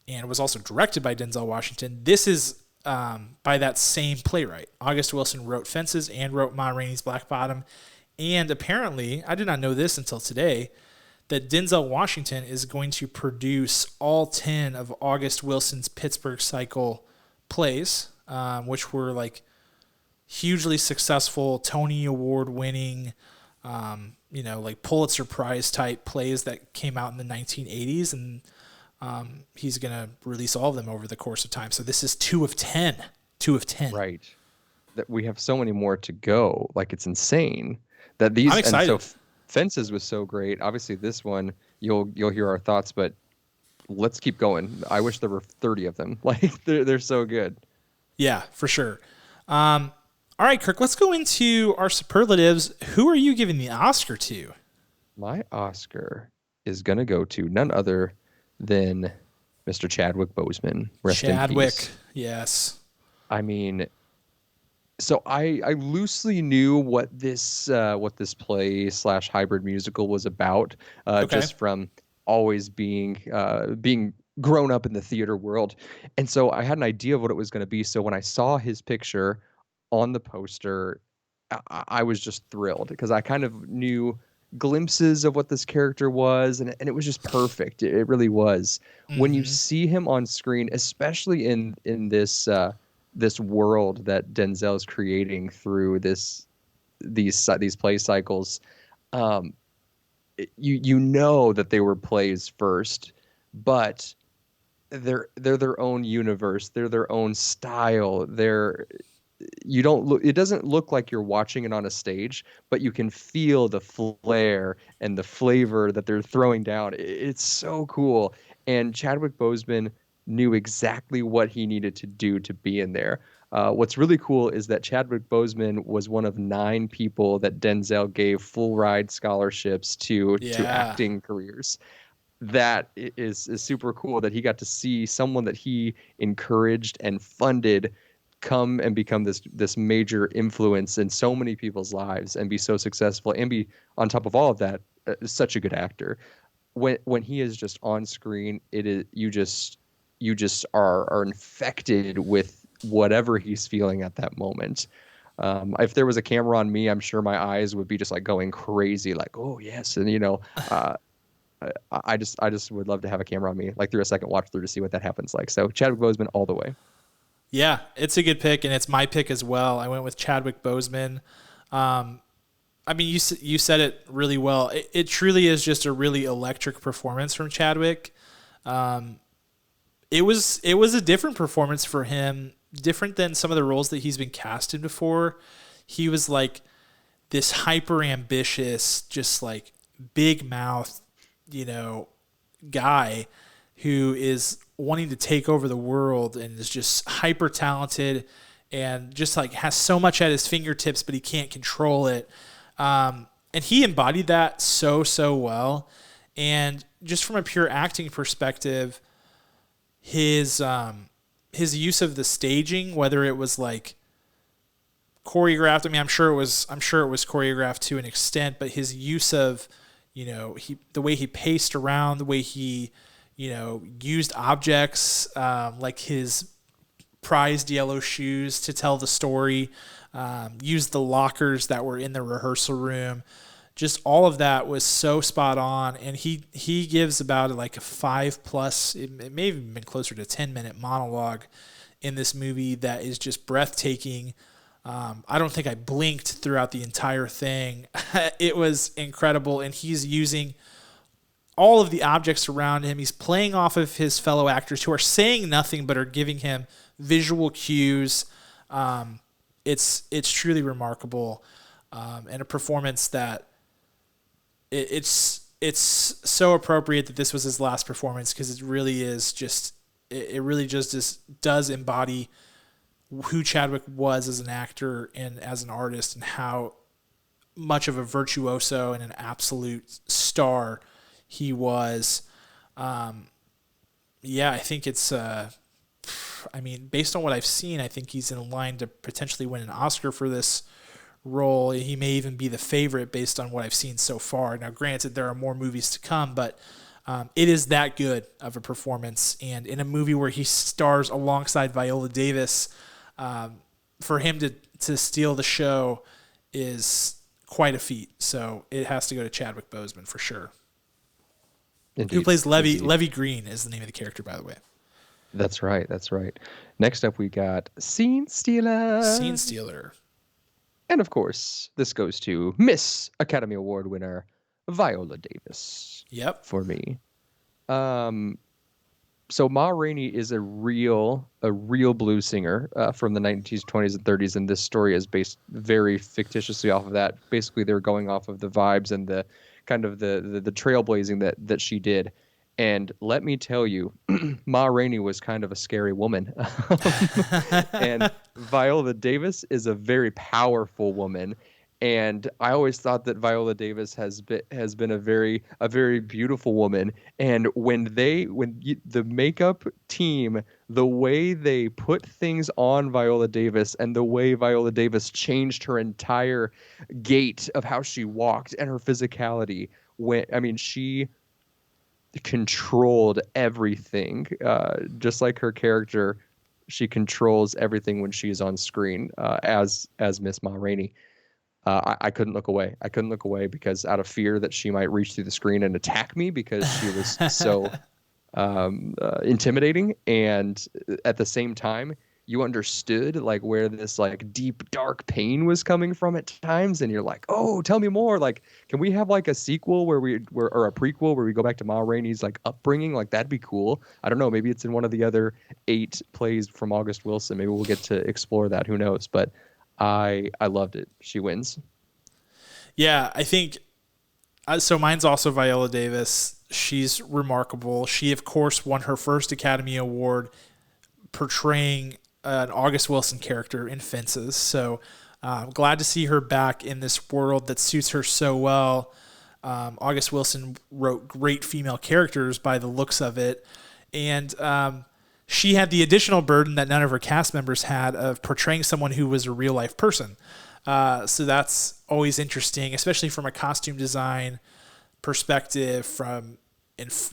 Speaker 1: and was also directed by Denzel Washington, this is by that same playwright. August Wilson wrote Fences and wrote Ma Rainey's Black Bottom. And apparently, I did not know this until today, that Denzel Washington is going to produce all 10 of August Wilson's Pittsburgh Cycle plays, which were like hugely successful, Tony Award winning, like Pulitzer Prize type plays that came out in the 1980s. And he's going to release all of them over the course of time. So this is 2 of 10. 2 of 10.
Speaker 2: Right. That we have so many more to go. Like, it's insane that these.
Speaker 1: I'm excited.
Speaker 2: And so Fences was so great. Obviously, this one you'll hear our thoughts, but let's keep going. I wish there were 30 of them. Like, they're so good.
Speaker 1: Yeah, for sure. All right, Kirk, let's go into our superlatives. Who are you giving the Oscar to?
Speaker 2: My Oscar is going to go to none other than Mr. Chadwick Boseman. Rest in peace.
Speaker 1: Yes.
Speaker 2: I mean, so I loosely knew what this play / hybrid musical was about, just from always being grown up in the theater world. And so I had an idea of what it was going to be. So when I saw his picture on the poster, I was just thrilled because I kind of knew glimpses of what this character was, and it was just perfect. It really was. Mm-hmm. When you see him on screen, especially in this this world that Denzel is creating through these play cycles, you know that they were plays first, but they're their own universe. They're their own style. It doesn't look like you're watching it on a stage, but you can feel the flair and the flavor that they're throwing down. It's so cool. And Chadwick Boseman knew exactly what he needed to do to be in there. What's really cool is that Chadwick Boseman was one of 9 people that Denzel gave full ride scholarships to acting careers. That is super cool that he got to see someone that he encouraged and funded come and become this major influence in so many people's lives and be so successful and be, on top of all of that, such a good actor. When he is just on screen, it is you just are infected with whatever he's feeling at that moment. If there was a camera on me, I'm sure my eyes would be just like going crazy, like, oh yes. And I just would love to have a camera on me, like through a second watch through, to see what that happens like. So Chadwick Boseman all the way.
Speaker 1: Yeah, it's a good pick, and it's my pick as well. I went with Chadwick Boseman. I mean, you said it really well. It truly is just a really electric performance from Chadwick. It was a different performance for him, different than some of the roles that he's been cast in before. He was like this hyper ambitious, just like big mouth, guy who is wanting to take over the world and is just hyper talented and just like has so much at his fingertips, but he can't control it. And he embodied that so well. And just from a pure acting perspective, his use of the staging, whether it was like choreographed, I mean, I'm sure it was choreographed to an extent, but his use of, the way he paced around, the way he, used objects, like his prized yellow shoes to tell the story, used the lockers that were in the rehearsal room. Just all of that was so spot on. And he gives about like a 5+, it may have even been closer to 10-minute monologue in this movie that is just breathtaking. I don't think I blinked throughout the entire thing. It was incredible. And he's using all of the objects around him. He's playing off of his fellow actors who are saying nothing but are giving him visual cues. It's truly remarkable, and a performance that it's so appropriate that this was his last performance, because it really is just does embody who Chadwick was as an actor and as an artist, and how much of a virtuoso and an absolute star he was. I think it's based on what I've seen, I think he's in line to potentially win an Oscar for this role. He may even be the favorite based on what I've seen so far. Now, granted, there are more movies to come, but it is that good of a performance. And in a movie where he stars alongside Viola Davis, for him to steal the show is quite a feat. So it has to go to Chadwick Boseman for sure.
Speaker 2: Indeed.
Speaker 1: Who plays Levy? Indeed. Levy Green is the name of the character, by the way.
Speaker 2: That's right. Next up, we got Scene Stealer. And of course, this goes to Miss Academy Award winner Viola Davis.
Speaker 1: Yep.
Speaker 2: For me. So Ma Rainey is a real blues singer from the 1920s and 30s, and this story is based very fictitiously off of that. Basically, they're going off of the vibes and the kind of the trailblazing that she did. And let me tell you, Ma Rainey was kind of a scary woman. And Viola Davis is a very powerful woman. And I always thought that Viola Davis has been a very beautiful woman. And when the makeup team, the way they put things on Viola Davis and the way Viola Davis changed her entire gait of how she walked and her physicality, she controlled everything. Just like her character, she controls everything when she's on screen as Miss Ma Rainey. I couldn't look away. Because out of fear that she might reach through the screen and attack me, because she was so intimidating. And at the same time, you understood like where this like deep, dark pain was coming from at times. And you're like, oh, tell me more. Like, can we have like a sequel or a prequel where we go back to Ma Rainey's like upbringing? Like, that'd be cool. I don't know. Maybe it's in one of the other 8 plays from August Wilson. Maybe we'll get to explore that. Who knows? But I loved it. She wins.
Speaker 1: Yeah, I think so. Mine's also Viola Davis. She's remarkable. She, of course, won her first Academy Award portraying an August Wilson character in Fences. So I'm glad to see her back in this world that suits her so well. August Wilson wrote great female characters by the looks of it. And she had the additional burden that none of her cast members had of portraying someone who was a real life person. So that's always interesting, especially from a costume design perspective, from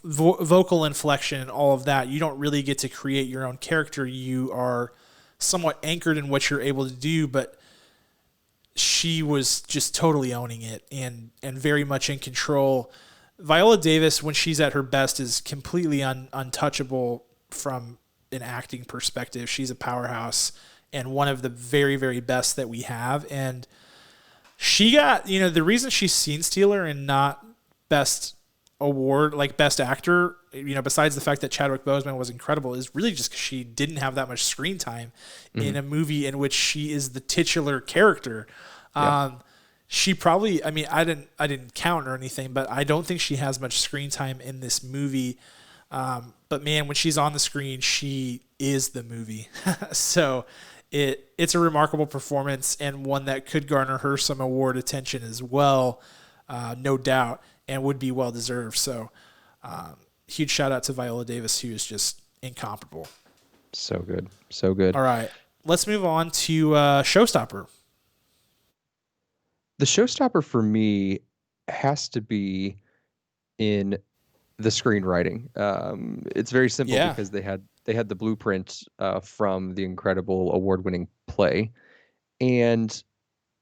Speaker 1: vocal inflection and all of that. You don't really get to create your own character. You are somewhat anchored in what you're able to do, but she was just totally owning it and very much in control. Viola Davis, when she's at her best, is completely untouchable from an acting perspective. She's a powerhouse and one of the very, very best that we have. And she got, the reason she's Scene Stealer and not best award, like best actor, besides the fact that Chadwick Boseman was incredible, is really just because she didn't have that much screen time in a movie in which she is the titular character. She probably, I didn't count or anything, but I don't think she has much screen time in this movie. But man, when she's on the screen, she is the movie. So it's a remarkable performance and one that could garner her some award attention as well, no doubt, and would be well deserved. So huge shout out to Viola Davis, who is just incomparable.
Speaker 2: So good. So good.
Speaker 1: All right. Let's move on to Showstopper.
Speaker 2: The showstopper for me has to be in the screenwriting. It's very simple because they had the blueprint from the incredible award-winning play. And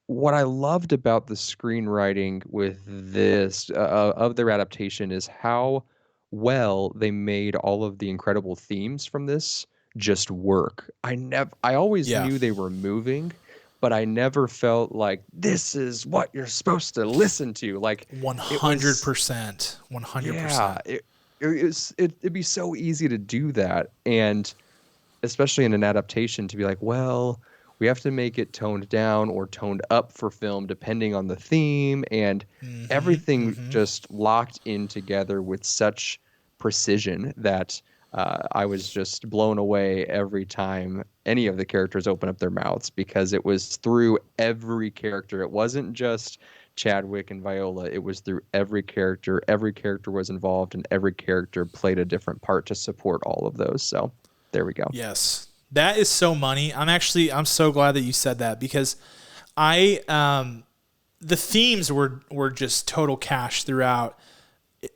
Speaker 2: what I loved about the screenwriting with this of their adaptation is how well they made all of the incredible themes from this just work. I always knew they were moving, but I never felt like this is what you're supposed to listen to. Like
Speaker 1: 100%, 100%.
Speaker 2: Yeah, it'd be so easy to do that, and especially in an adaptation, to be like, well, we have to make it toned down or toned up for film depending on the theme, and everything just locked in together with such precision that I was just blown away every time any of the characters open up their mouths, because it was through every character. It wasn't just Chadwick and Viola. It was through every character. Every character was involved, and every character played a different part to support all of those. So there we go.
Speaker 1: Yes. That is so money. I'm so glad that you said that, because the themes were just total cash throughout.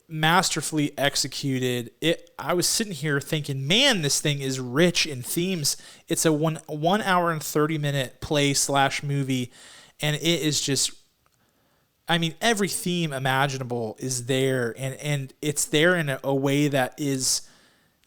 Speaker 1: Masterfully executed. I was sitting here thinking, man, this thing is rich in themes. It's a 1 hour and 30-minute play / movie, and it is just, every theme imaginable is there, and it's there in a way that is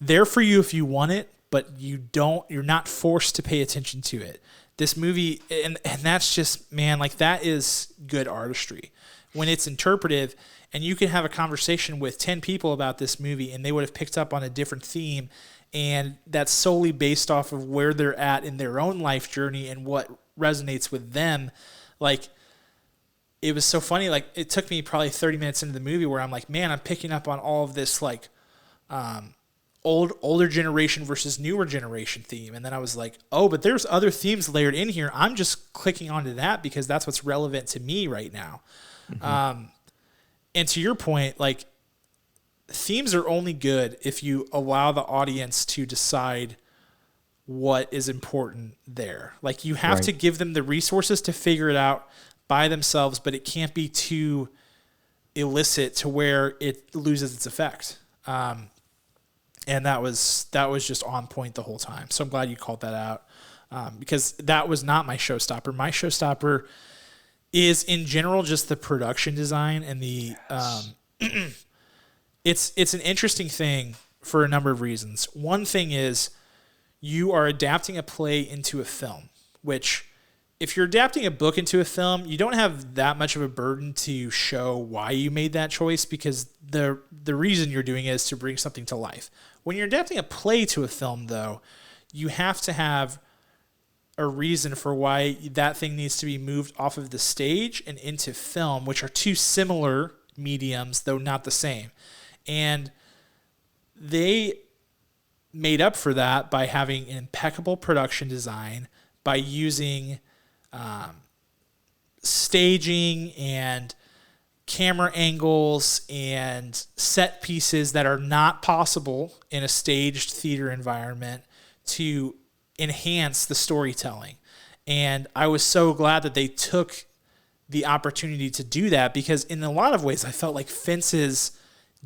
Speaker 1: there for you if you want it, but you're not forced to pay attention to it. This movie, and that's just, man, like, that is good artistry. When it's interpretive, and you can have a conversation with 10 people about this movie, and they would have picked up on a different theme, and that's solely based off of where they're at in their own life journey and what resonates with them. Like, it was so funny. Like, it took me probably 30 minutes into the movie where I'm like, man, I'm picking up on all of this, like, older generation versus newer generation theme. And then I was like, oh, but there's other themes layered in here. I'm just clicking onto that because that's what's relevant to me right now. And to your point, like, themes are only good if you allow the audience to decide what is important there. Like, you have to give them the resources to figure it out by themselves, but it can't be too illicit to where it loses its effect. And that was just on point the whole time. So I'm glad you called that out, because that was not my showstopper. My showstopper is in general just the production design and the it's an interesting thing for a number of reasons. One thing is you are adapting a play into a film, which, if you're adapting a book into a film, you don't have that much of a burden to show why you made that choice, because the reason you're doing it is to bring something to life. When you're adapting a play to a film, though, you have to have a reason for why that thing needs to be moved off of the stage and into film, which are two similar mediums, though not the same. And they made up for that by having an impeccable production design, by using staging and camera angles and set pieces that are not possible in a staged theater environment to enhance the storytelling. And I was so glad that they took the opportunity to do that, because in a lot of ways I felt like Fences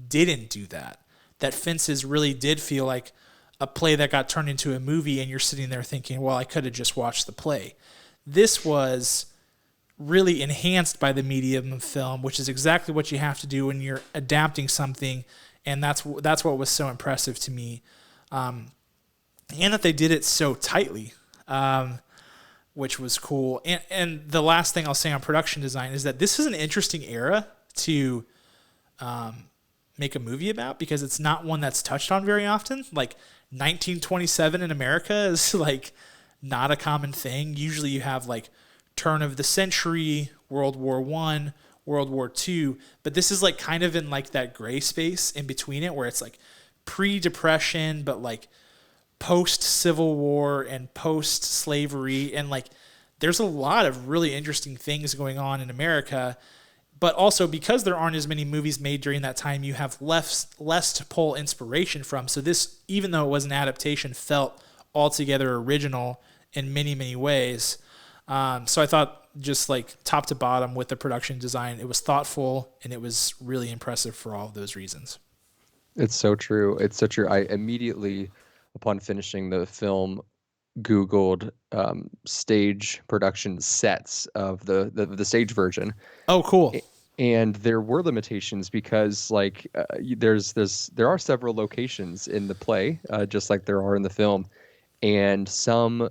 Speaker 1: didn't do that. That Fences really did feel like a play that got turned into a movie, and you're sitting there thinking, well, I could have just watched the play. This was really enhanced by the medium of film, which is exactly what you have to do when you're adapting something. And that's what was so impressive to me. And that they did it so tightly, which was cool. And the last thing I'll say on production design is that this is an interesting era to make a movie about, because it's not one that's touched on very often. Like 1927 in America is like not a common thing. Usually you have like turn of the century, World War I, World War II, but this is like kind of in like that gray space in between it, where it's like pre-depression, but like post-Civil War and post-slavery, and like there's a lot of really interesting things going on in America. But also, because there aren't as many movies made during that time, you have less to pull inspiration from. So this, even though it was an adaptation, felt altogether original in many, many ways. So I thought, just like top to bottom with the production design, it was thoughtful and it was really impressive for all of those reasons.
Speaker 2: It's so true. It's so true. I immediately, upon finishing the film, Googled stage production sets of the stage version.
Speaker 1: Oh, cool.
Speaker 2: And there were limitations because there are several locations in the play, just like there are in the film, and some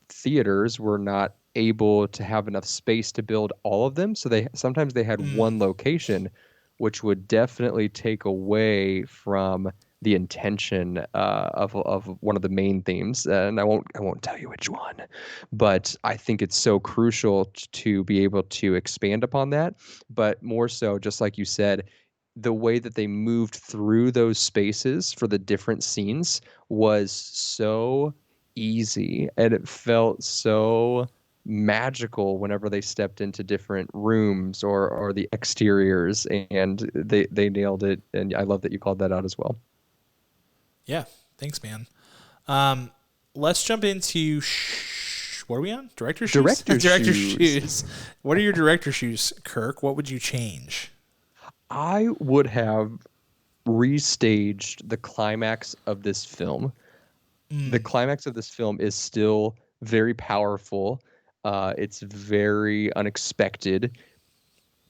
Speaker 2: theaters were not able to have enough space to build all of them. So sometimes they had one location, which would definitely take away from the intention of one of the main themes, and I won't tell you which one, but I think it's so crucial to be able to expand upon that. But more so, just like you said, the way that they moved through those spaces for the different scenes was so easy, and it felt so magical whenever they stepped into different rooms or the exteriors, and they nailed it. And I love that you called that out as well.
Speaker 1: Yeah, thanks, man. Let's jump into what are we on? Director's shoes? Director's shoes. What are your director's shoes, Kirk? What would you change?
Speaker 2: I would have restaged the climax of this film. The climax of this film is still very powerful. It's very unexpected,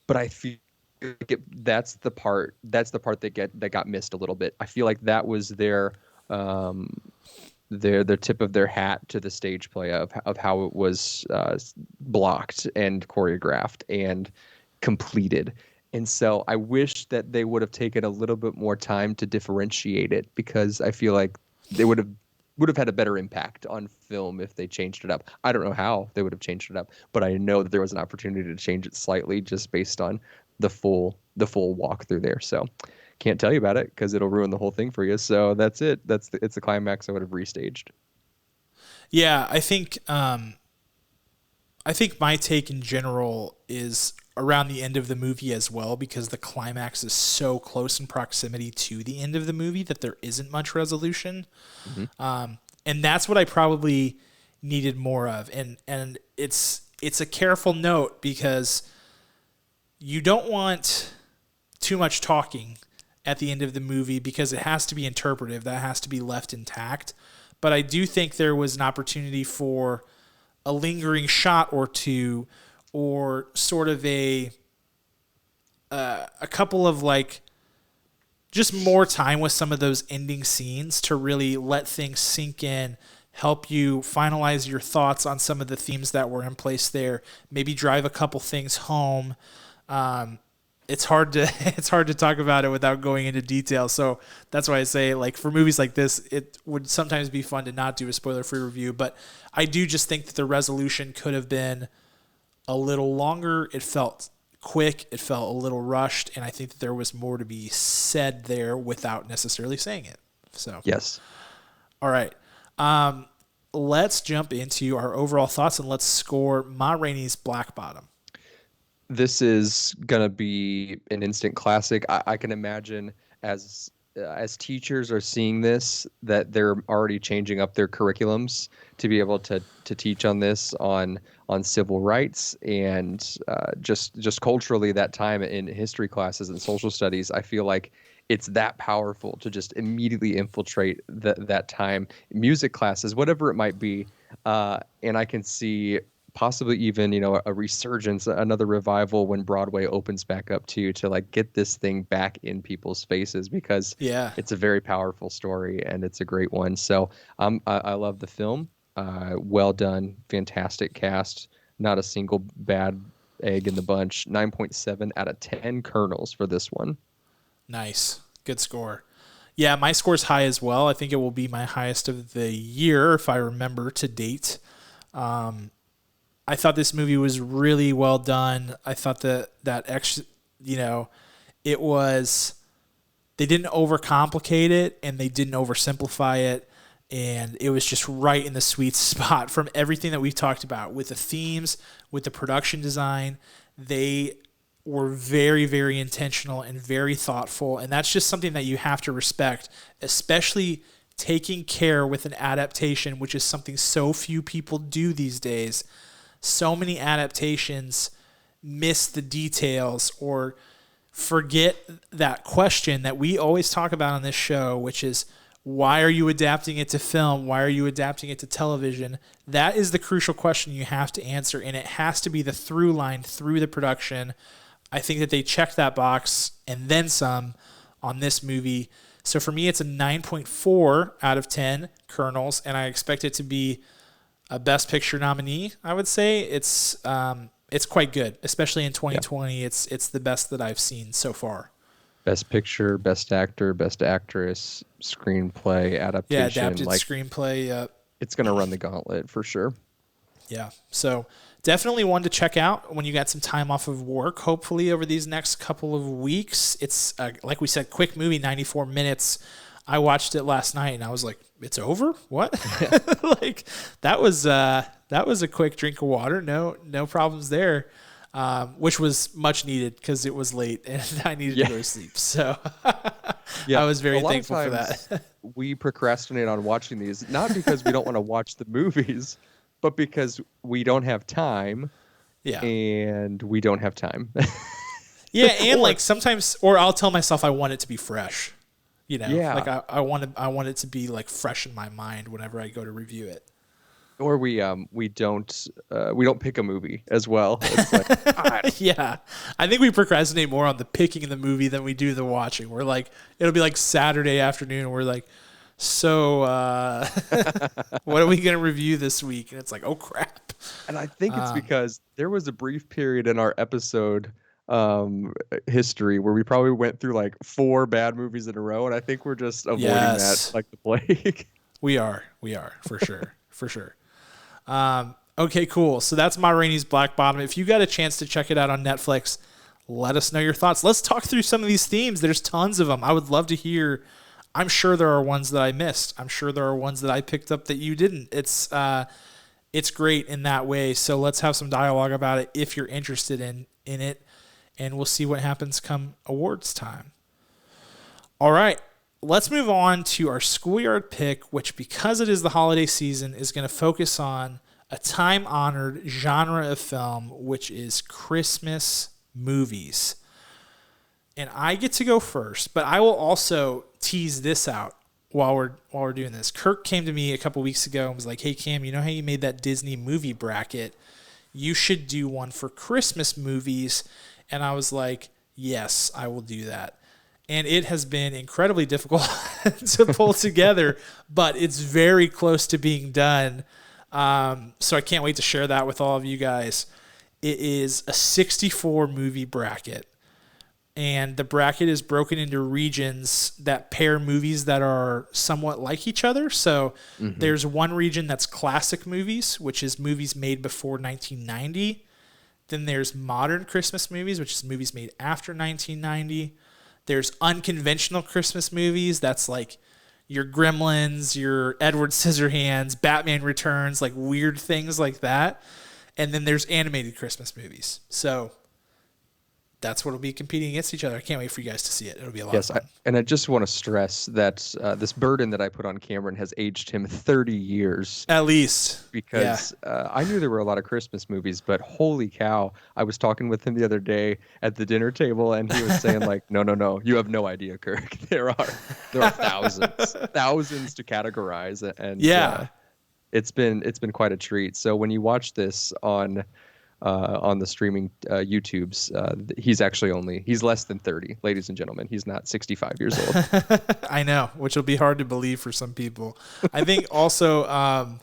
Speaker 2: but I feel like that's the part that got missed a little bit. I feel like that was their tip of their hat to the stage play of how it was blocked and choreographed and completed. And so I wish that they would have taken a little bit more time to differentiate it, because I feel like they would have had a better impact on film if they changed it up. I don't know how they would have changed it up, but I know that there was an opportunity to change it slightly just based on the full walkthrough there. So can't tell you about it because it'll ruin the whole thing for you. So that's it. It's the climax I would have restaged.
Speaker 1: Yeah, I think my take in general is around the end of the movie as well, because the climax is so close in proximity to the end of the movie that there isn't much resolution. Mm-hmm. And that's what I probably needed more of. And it's a careful note, because you don't want too much talking at the end of the movie, because it has to be interpretive. That has to be left intact. But I do think there was an opportunity for a lingering shot or two, or sort of a couple of like just more time with some of those ending scenes to really let things sink in, help you finalize your thoughts on some of the themes that were in place there, maybe drive a couple things home. It's hard to talk about it without going into detail. So that's why I say, like, for movies like this, it would sometimes be fun to not do a spoiler-free review. But I do just think that the resolution could have been a little longer. It felt quick. It felt a little rushed. And I think that there was more to be said there without necessarily saying it. So
Speaker 2: yes.
Speaker 1: All right. Let's jump into our overall thoughts, and let's score Ma Rainey's Black Bottom.
Speaker 2: This is gonna be an instant classic. I can imagine as teachers are seeing this, that they're already changing up their curriculums to be able to teach on this, on civil rights, and just culturally, that time in history classes and social studies. I feel like it's that powerful to just immediately infiltrate that time, music classes, whatever it might be. And I can see possibly even, a resurgence, another revival when Broadway opens back up to like get this thing back in people's faces, because it's a very powerful story and it's a great one. So I love the film. Well done. Fantastic cast. Not a single bad egg in the bunch. 9.7 out of 10 kernels for this one.
Speaker 1: Nice. Good score. Yeah, my score's high as well. I think it will be my highest of the year, if I remember to date. I thought this movie was really well done. I thought that extra, it was, they didn't overcomplicate it and they didn't oversimplify it. And it was just right in the sweet spot from everything that we've talked about with the themes, with the production design. They were very, very intentional and very thoughtful. And that's just something that you have to respect, especially taking care with an adaptation, which is something so few people do these days. So many adaptations miss the details or forget that question that we always talk about on this show, which is, why are you adapting it to film? Why are you adapting it to television? That is the crucial question you have to answer, and it has to be the through line through the production. I think that they checked that box and then some on this movie. So for me, it's a 9.4 out of 10 kernels, and I expect it to be a Best Picture nominee, I would say. It's quite good, especially in 2020. Yeah. It's the best that I've seen so far.
Speaker 2: Best Picture, Best Actor, Best Actress, Screenplay, Adaptation.
Speaker 1: Yeah, adapted screenplay. Yeah.
Speaker 2: It's going to run the gauntlet for sure.
Speaker 1: Yeah, so definitely one to check out when you got some time off of work, hopefully over these next couple of weeks. It's, like we said, quick movie, 94 minutes. I watched it last night, and I was like, it's over? What? Like, that was a quick drink of water. No problems there. Which was much needed because it was late and I needed to go to sleep. So I was very thankful for that.
Speaker 2: We procrastinate on watching these, not because we don't want to watch the movies, but because we don't have time. Yeah. And we don't have time.
Speaker 1: Yeah. And like sometimes, or I'll tell myself I want it to be fresh, like I want it to be like fresh in my mind whenever I go to review it.
Speaker 2: Or we don't pick a movie as well. It's like,
Speaker 1: yeah, I think we procrastinate more on the picking of the movie than we do the watching. We're like, it'll be like Saturday afternoon, and we're like, so what are we gonna review this week? And it's like, oh crap.
Speaker 2: And I think it's because there was a brief period in our episode history where we probably went through like 4 bad movies in a row, and I think we're just avoiding that like the plague.
Speaker 1: We are for sure, for sure. Okay, cool. So that's Ma Rainey's Black Bottom. If you got a chance to check it out on Netflix, let us know your thoughts. Let's talk through some of these themes. There's tons of them. I would love to hear. I'm sure there are ones that I missed. I'm sure there are ones that I picked up that you didn't. It's great in that way. So let's have some dialogue about it if you're interested in it, and we'll see what happens come awards time. All right. Let's move on to our Schoolyard pick, which, because it is the holiday season, is going to focus on a time-honored genre of film, which is Christmas movies. And I get to go first, but I will also tease this out while we're doing this. Kirk came to me a couple weeks ago and was like, hey, Cam, you know how you made that Disney movie bracket? You should do one for Christmas movies. And I was like, yes, I will do that. And it has been incredibly difficult to pull together, but it's very close to being done. So I can't wait to share that with all of you guys. It is a 64 movie bracket, and the bracket is broken into regions that pair movies that are somewhat like each other. So there's one region that's classic movies, which is movies made before 1990. Then there's modern Christmas movies, which is movies made after 1990. There's unconventional Christmas movies. That's like your Gremlins, your Edward Scissorhands, Batman Returns, like weird things like that. And then there's animated Christmas movies. So that's what will be competing against each other. I can't wait for you guys to see it. It'll be a lot of fun.
Speaker 2: And I just want to stress that this burden that I put on Cameron has aged him 30 years.
Speaker 1: At least.
Speaker 2: Because I knew there were a lot of Christmas movies, but holy cow, I was talking with him the other day at the dinner table, and he was saying like, no, you have no idea, Kirk. There are thousands to categorize. And it's been quite a treat. So when you watch this on the streaming YouTubes, he's less than 30, ladies and gentlemen. He's not 65 years old.
Speaker 1: I know, which will be hard to believe for some people. I think also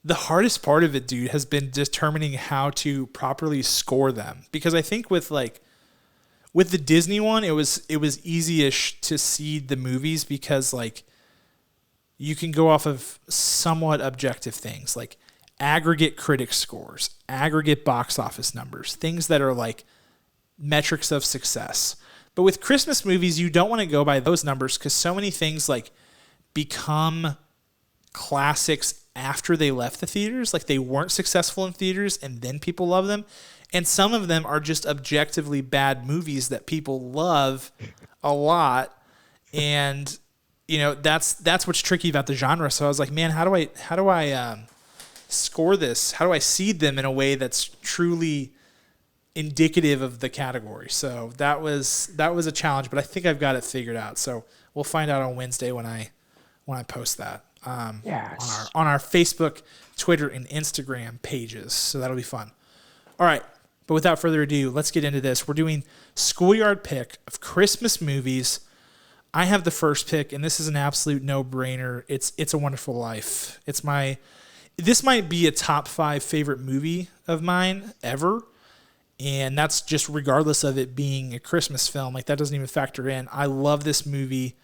Speaker 1: the hardest part of it, dude, has been determining how to properly score them, because I think with the Disney one, it was easy-ish to seed the movies because like you can go off of somewhat objective things like aggregate critic scores, aggregate box office numbers, things that are like metrics of success. But with Christmas movies, you don't want to go by those numbers because so many things like become classics after they left the theaters. Like they weren't successful in theaters and then people love them. And some of them are just objectively bad movies that people love a lot. And, you know, that's what's tricky about the genre. So I was like, man, how do I score this? How do I seed them in a way that's truly indicative of the category? So that was a challenge, but I think I've got it figured out. So we'll find out on Wednesday when I post that
Speaker 2: yes.
Speaker 1: on our Facebook, Twitter, and Instagram pages. So that'll be fun. All right. But without further ado, let's get into this. We're doing Schoolyard pick of Christmas movies. I have the first pick, and this is an absolute no-brainer. It's A Wonderful Life. This might be a top 5 favorite movie of mine ever, and that's just regardless of it being a Christmas film. Like, that doesn't even factor in. I love this movie.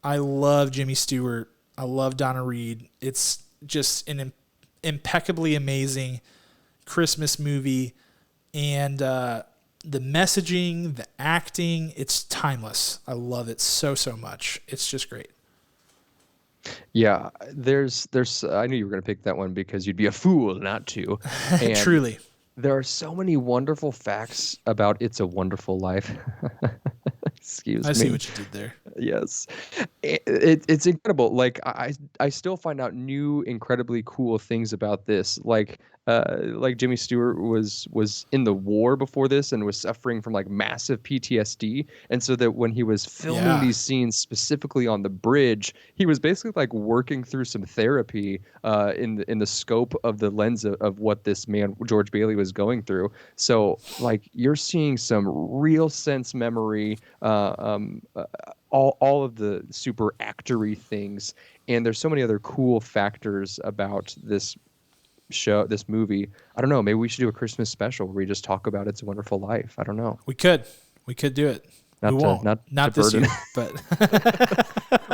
Speaker 1: I love Jimmy Stewart. I love Donna Reed. It's just an impeccably amazing Christmas movie, and the messaging, the acting, it's timeless. I love it so much. It's just great.
Speaker 2: Yeah, there's I knew you were going to pick that one because you'd be a fool not to. And
Speaker 1: Truly.
Speaker 2: There are so many wonderful facts about It's a Wonderful Life. Excuse me.
Speaker 1: I see what you did there.
Speaker 2: Yes. It's incredible. Like I still find out new incredibly cool things about this. Like Jimmy Stewart was in the war before this and was suffering from like massive PTSD, and so that when he was filming these scenes specifically on the bridge, he was basically like working through some therapy in the scope of the lens of what this man George Bailey was going through. So like you're seeing some real sense memory, all of the super actory things, and there's so many other cool factors about this movie. I don't know, maybe we should do a Christmas special where we just talk about It's a Wonderful Life. I don't know.
Speaker 1: We could do it. Not this year, but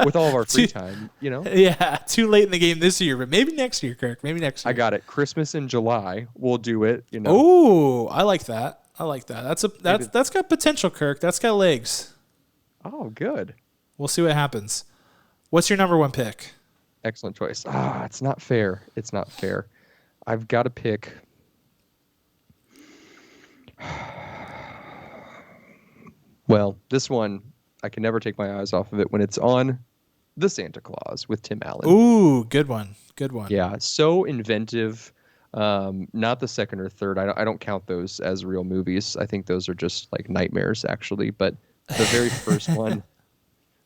Speaker 2: with all of our free time, you know.
Speaker 1: Yeah, too late in the game this year, but maybe next year, Kirk. Maybe next year.
Speaker 2: I got it. Christmas in July, we'll do it. You know.
Speaker 1: Oh, I like that. That's got potential, Kirk. That's got legs.
Speaker 2: Oh, good.
Speaker 1: We'll see what happens. What's your number one pick?
Speaker 2: Excellent choice. It's not fair. I've got to pick. Well, this one, I can never take my eyes off of it when it's on The Santa Claus with Tim Allen.
Speaker 1: Ooh, good one.
Speaker 2: Yeah, so inventive. Not the second or third. I don't count those as real movies. I think those are just like nightmares, actually. But the very first one,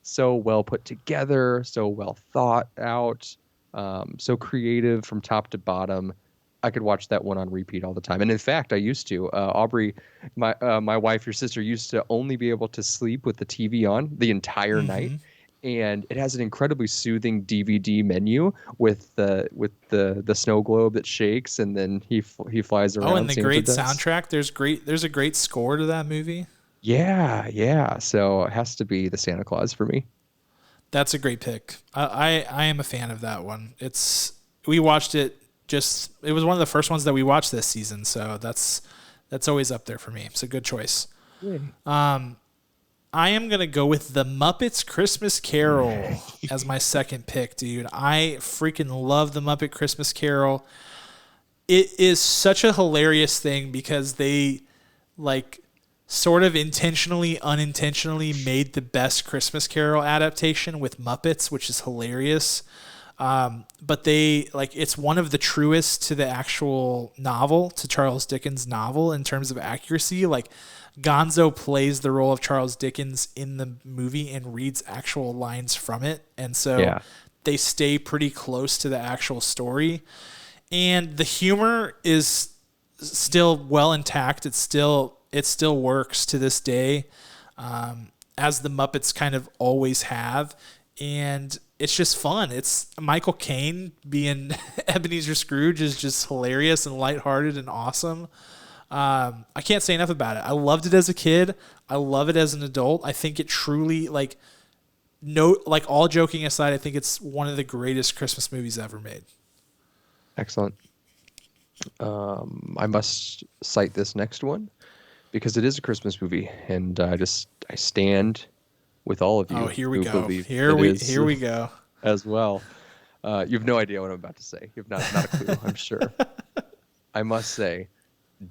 Speaker 2: so well put together, so well thought out, so creative from top to bottom. I could watch that one on repeat all the time. And in fact, I used to. Aubrey, my wife, your sister, used to only be able to sleep with the TV on the entire night. And it has an incredibly soothing DVD menu with the snow globe that shakes, and then he flies around.
Speaker 1: Oh, and the great soundtrack. There's a great score to that movie.
Speaker 2: Yeah. So it has to be The Santa Claus for me.
Speaker 1: That's a great pick. I am a fan of that one. We watched it. It was one of the first ones that we watched this season, so that's always up there for me. It's a good choice. Yeah. I am going to go with The Muppets Christmas Carol as my second pick, dude. I freaking love The Muppet Christmas Carol. It is such a hilarious thing because they like sort of intentionally, unintentionally made the best Christmas Carol adaptation with Muppets, which is hilarious. But it's one of the truest to the actual novel, to Charles Dickens' novel in terms of accuracy. Like Gonzo plays the role of Charles Dickens in the movie and reads actual lines from it. And so they stay pretty close to the actual story. And the humor is still well intact. It still works to this day, as the Muppets kind of always have. And it's just fun. It's Michael Caine being Ebenezer Scrooge is just hilarious and lighthearted and awesome. I can't say enough about it. I loved it as a kid. I love it as an adult. I think it truly, all joking aside, I think it's one of the greatest Christmas movies ever made.
Speaker 2: Excellent. I must cite this next one because it is a Christmas movie, and I stand with all of you.
Speaker 1: Oh, here we go. Here we go.
Speaker 2: As well. You have no idea what I'm about to say. You have not a clue, I'm sure. I must say,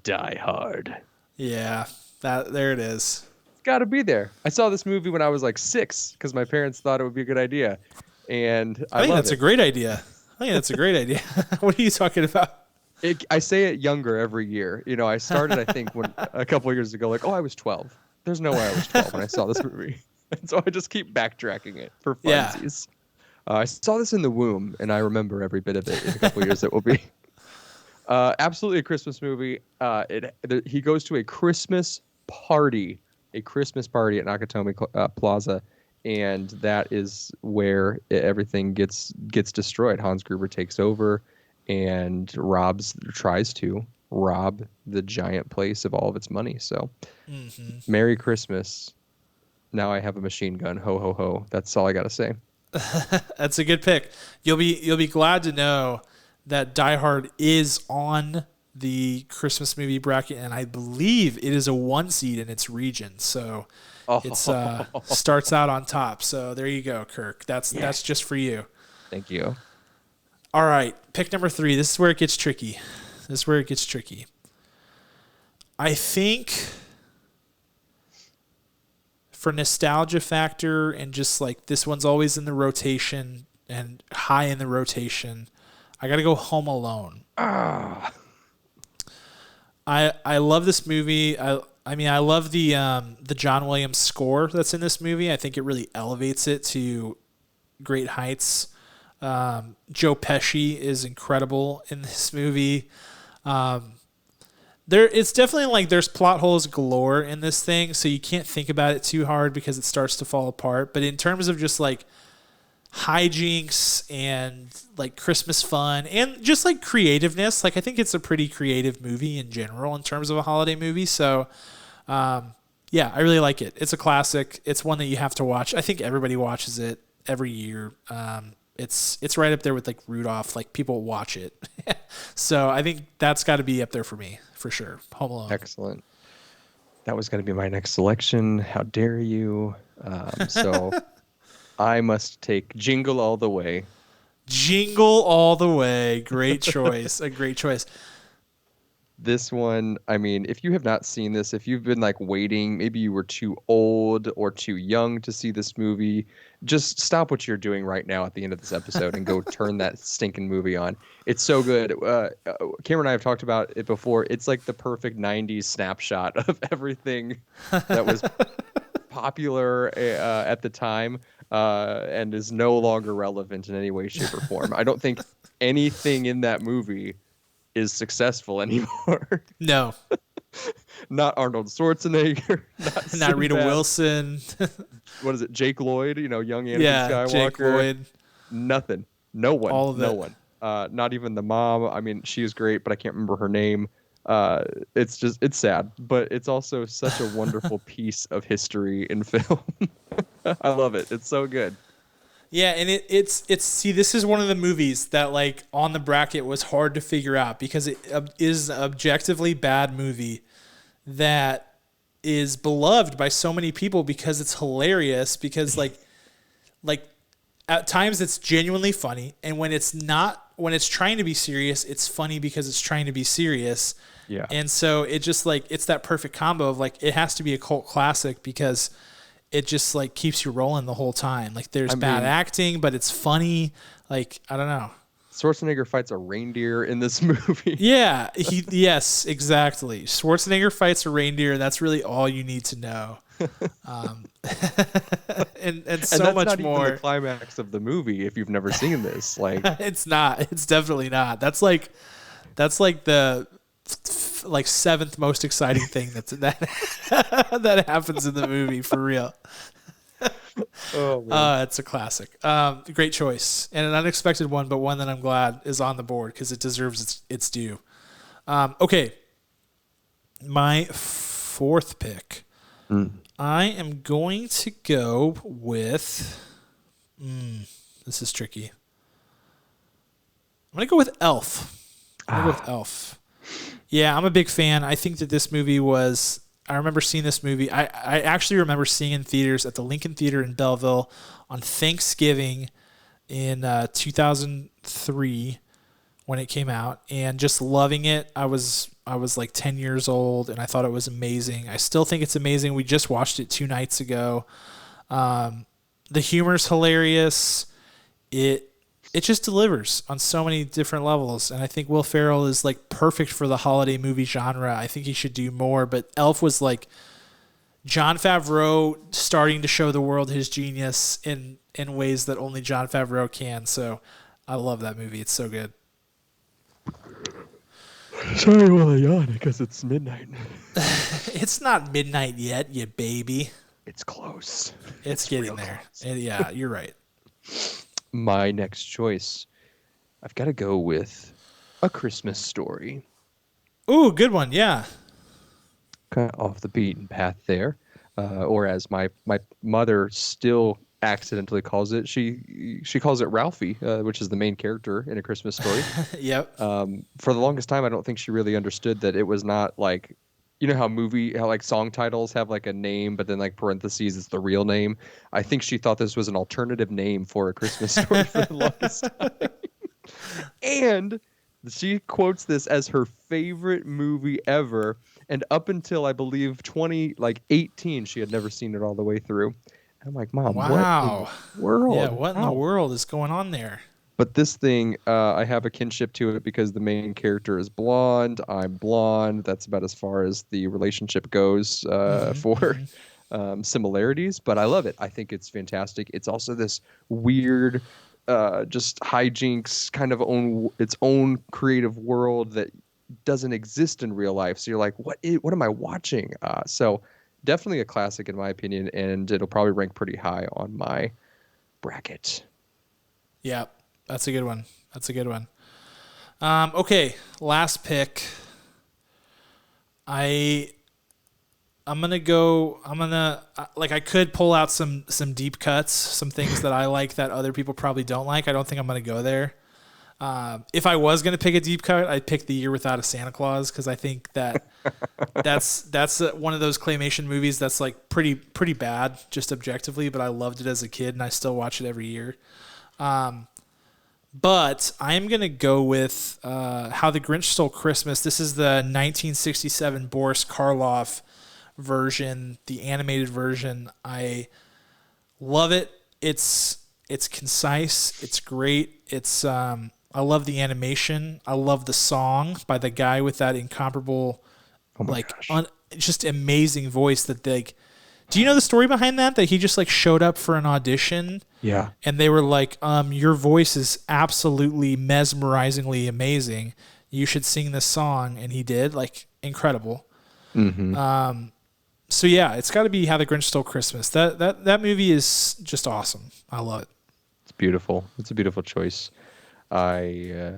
Speaker 2: Die Hard.
Speaker 1: Yeah, there it is.
Speaker 2: It's got to be there. I saw this movie when I was like 6 because my parents thought it would be a good idea, and I
Speaker 1: think that's a great idea. What are you talking about?
Speaker 2: I say it younger every year. I started, I think, a couple of years ago, I was 12. There's no way I was 12 when I saw this movie. And so I just keep backtracking it for funsies. Yeah. I saw this in the womb, and I remember every bit of it. In a couple of years, it will be. Absolutely a Christmas movie. He goes to a Christmas party at Nakatomi Plaza, and that is where everything gets destroyed. Hans Gruber takes over and tries to rob the giant place of all of its money. So, Merry Christmas. Now I have a machine gun. Ho, ho, ho. That's all I got to say.
Speaker 1: That's a good pick. You'll be glad to know that Die Hard is on the Christmas movie bracket, and I believe it is a 1 seed in its region. So it starts out on top. So there you go, Kirk. That's just for you.
Speaker 2: Thank you.
Speaker 1: All right, pick number 3. This is where it gets tricky. I think for nostalgia factor and just this one's always in the rotation and high in the rotation, I got to go Home Alone. I love this movie. I love the John Williams score that's in this movie. I think it really elevates it to great heights. Joe Pesci is incredible in this movie. It's definitely there's plot holes galore in this thing, so you can't think about it too hard because it starts to fall apart. But in terms of just hijinks and Christmas fun and just creativeness, I think it's a pretty creative movie in general in terms of a holiday movie. So, I really like it. It's a classic. It's one that you have to watch. I think everybody watches it every year. It's right up there with Rudolph. People watch it. So I think that's got to be up there for me for sure. Home Alone.
Speaker 2: Excellent. That was going to be my next selection. How dare you? So I must take Jingle All the Way.
Speaker 1: Jingle All the Way. Great choice. A great choice.
Speaker 2: This one, if you have not seen this, if you've been waiting, maybe you were too old or too young to see this movie, just stop what you're doing right now at the end of this episode and go turn that stinking movie on. It's so good. Cameron and I have talked about it before. It's the perfect 90s snapshot of everything that was popular at the time and is no longer relevant in any way, shape, or form. I don't think anything in that movie is successful anymore.
Speaker 1: No.
Speaker 2: Not Arnold Schwarzenegger.
Speaker 1: Not Rita Wilson.
Speaker 2: What is it? Jake Lloyd, young Anakin Skywalker.
Speaker 1: Jake Lloyd.
Speaker 2: Nothing. No one.
Speaker 1: All of
Speaker 2: no
Speaker 1: it.
Speaker 2: One. Not even the mom. She is great, but I can't remember her name. It's sad, but it's also such a wonderful piece of history in film. I love it. It's so good.
Speaker 1: Yeah, and it's see, this is one of the movies that on the bracket was hard to figure out because it is an objectively bad movie that is beloved by so many people because it's hilarious because at times it's genuinely funny, and when it's trying to be serious, it's funny because it's trying to be serious.
Speaker 2: Yeah.
Speaker 1: And so it just it's that perfect combo of it has to be a cult classic because it just keeps you rolling the whole time. There's bad acting, but it's funny. I don't know.
Speaker 2: Schwarzenegger fights a reindeer in this movie.
Speaker 1: Yeah, yes, exactly. Schwarzenegger fights a reindeer, and that's really all you need to know. and so
Speaker 2: that's
Speaker 1: much
Speaker 2: not
Speaker 1: more.
Speaker 2: Even the climax of the movie, if you've never seen this, like
Speaker 1: it's not. It's definitely not. That's like the like seventh most exciting thing that happens in the movie for real.
Speaker 2: Oh man,
Speaker 1: it's a classic. Great choice and an unexpected one, but one that I'm glad is on the board because it deserves its due. Okay, my fourth pick. I am going to go with. This is tricky. I'm gonna go with Elf. Yeah, I'm a big fan. I think that this movie was. I remember seeing this movie. I actually remember seeing in theaters at the Lincoln Theater in Belleville on Thanksgiving in 2003 when it came out, and just loving it. I was like 10 years old, and I thought it was amazing. I still think it's amazing. We just watched it 2 nights ago. The humor's hilarious. It just delivers on so many different levels, and I think Will Ferrell is like perfect for the holiday movie genre. I think he should do more, but Elf was like Jon Favreau starting to show the world his genius in ways that only Jon Favreau can. So I love that movie. It's so good.
Speaker 2: Sorry while I yawn because it's midnight.
Speaker 1: It's not midnight yet, you baby.
Speaker 2: It's close.
Speaker 1: It's getting there. Yeah, you're right.
Speaker 2: My next choice, I've got to go with A Christmas Story.
Speaker 1: Ooh, good one. Yeah.
Speaker 2: Kind of off the beaten path there, or as my mother still accidentally calls it, she calls it Ralphie, which is the main character in A Christmas Story.
Speaker 1: Yep.
Speaker 2: For the longest time, I don't think she really understood that it was not like, you know how like song titles have like a name, but then like parentheses is the real name. I think she thought this was an alternative name for A Christmas Story for the longest time. And she quotes this as her favorite movie ever. And up until I believe 2018, she had never seen it all the way through. And I'm like, Mom,
Speaker 1: wow.
Speaker 2: What in the world?
Speaker 1: Yeah, what in the world is going on there?
Speaker 2: But this thing, I have a kinship to it because the main character is blonde. I'm blonde. That's about as far as the relationship goes for similarities. But I love it. I think it's fantastic. It's also this weird, just hijinks kind of its own creative world that doesn't exist in real life. So you're like, what am I watching? So definitely a classic in my opinion, and it'll probably rank pretty high on my bracket.
Speaker 1: Yeah. That's a good one. Okay, last pick. I'm gonna I could pull out some deep cuts, some things that I like that other people probably don't like. I don't think I'm gonna go there. If I was gonna pick a deep cut, I'd pick The Year Without a Santa Claus because I think that that's one of those claymation movies that's like pretty bad just objectively, but I loved it as a kid and I still watch it every year. But I am going to go with How the Grinch Stole Christmas. This is the 1967 Boris Karloff version, the animated version. I love it. It's concise. It's great. I love the animation. I love the song by the guy with that incomparable, just amazing voice that do you know the story behind that? That he just like showed up for an audition.
Speaker 2: Yeah.
Speaker 1: And they were like, your voice is absolutely mesmerizingly amazing. You should sing this song. And he did, like, incredible.
Speaker 2: Mm-hmm.
Speaker 1: So yeah, it's got to be How the Grinch Stole Christmas. That movie is just awesome. I love it.
Speaker 2: It's beautiful. It's a beautiful choice. I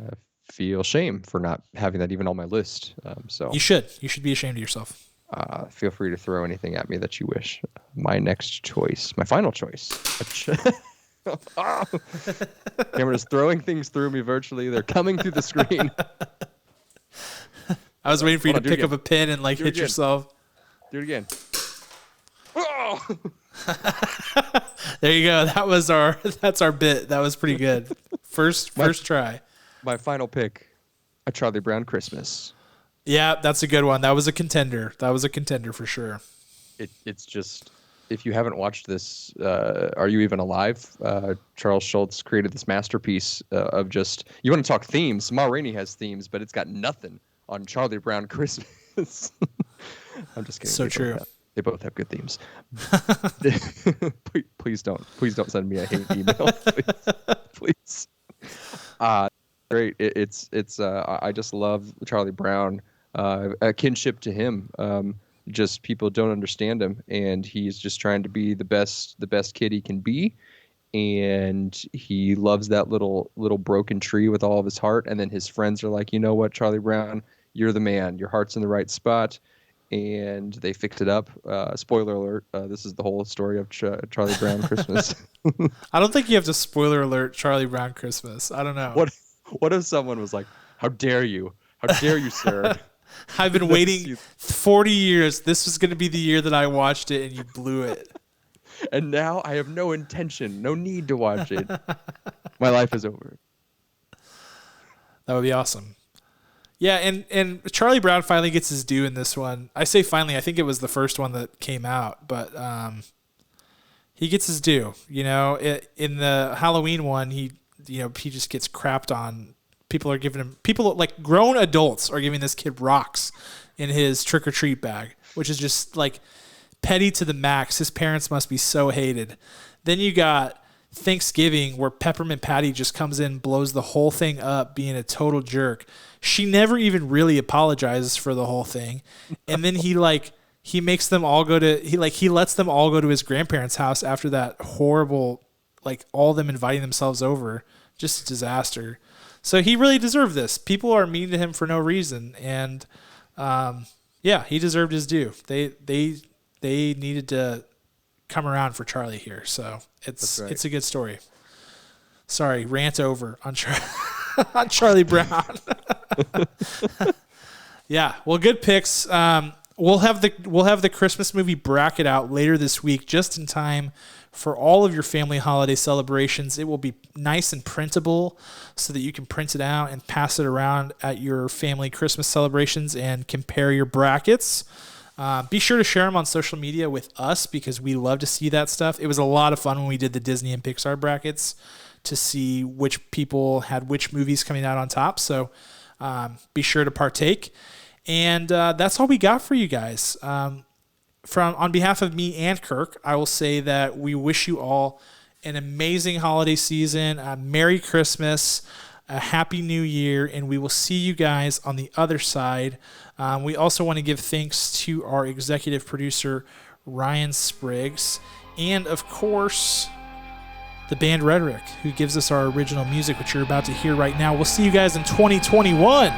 Speaker 2: feel shame for not having that even on my list. So
Speaker 1: you should be ashamed of yourself.
Speaker 2: Feel free to throw anything at me that you wish. My final choice. Camera's throwing things through me virtually. They're coming through the screen.
Speaker 1: I was waiting for you to pick up a pin and hit yourself.
Speaker 2: Do it again.
Speaker 1: There you go. That's our bit. That was pretty good. First try.
Speaker 2: My final pick, A Charlie Brown Christmas.
Speaker 1: Yeah, that's a good one. That was a contender. For sure.
Speaker 2: It's just, if you haven't watched this, Are You Even Alive? Charles Schultz created this masterpiece of just, you want to talk themes. Ma Rainey has themes, but it's got nothing on Charlie Brown Christmas. I'm just kidding.
Speaker 1: So true.
Speaker 2: They both have good themes. Please don't send me a hate email, please. Great. I just love Charlie Brown. A kinship to him. Just people don't understand him, and he's just trying to be the best kid he can be. And he loves that little broken tree with all of his heart. And then his friends are like, you know what, Charlie Brown, you're the man. Your heart's in the right spot. And they fixed it up. Spoiler alert, this is the whole story of Charlie Brown Christmas.
Speaker 1: I don't think you have to spoiler alert Charlie Brown Christmas. I don't know.
Speaker 2: What if someone was like, how dare you? How dare you, sir?
Speaker 1: I've been waiting 40 years. This was going to be the year that I watched it, and you blew it.
Speaker 2: And now I have no need to watch it. My life is over.
Speaker 1: That would be awesome. Yeah, and Charlie Brown finally gets his due in this one. I say finally, I think it was the first one that came out, but he gets his due. You know, in the Halloween one, he just gets crapped on. People like grown adults are giving this kid rocks in his trick or treat bag, which is just like petty to the max. His parents must be so hated. Then you got Thanksgiving where Peppermint Patty just comes in, blows the whole thing up, being a total jerk. She never even really apologizes for the whole thing. And then he makes them all he lets them all go to his grandparents' house after that horrible, all of them inviting themselves over. Just a disaster. So he really deserved this. People are mean to him for no reason. And he deserved his due. They needed to come around for Charlie here. So it's a good story. Sorry, rant over on on Charlie Brown. Yeah, well, good picks. We'll have the Christmas movie bracket out later this week, just in time for all of your family holiday celebrations. It will be nice and printable so that you can print it out and pass it around at your family Christmas celebrations and compare your brackets. Be sure to share them on social media with us because we love to see that stuff. It was a lot of fun when we did the Disney and Pixar brackets to see which people had which movies coming out on top. So be sure to partake. And that's all we got for you guys. On behalf of me and Kirk, I will say that we wish you all an amazing holiday season, a Merry Christmas, a Happy New Year, and we will see you guys on the other side. We also want to give thanks to our executive producer, Ryan Spriggs, and of course, the band Rhetoric, who gives us our original music, which you're about to hear right now. We'll see you guys in 2021.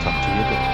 Speaker 2: Talk to you later.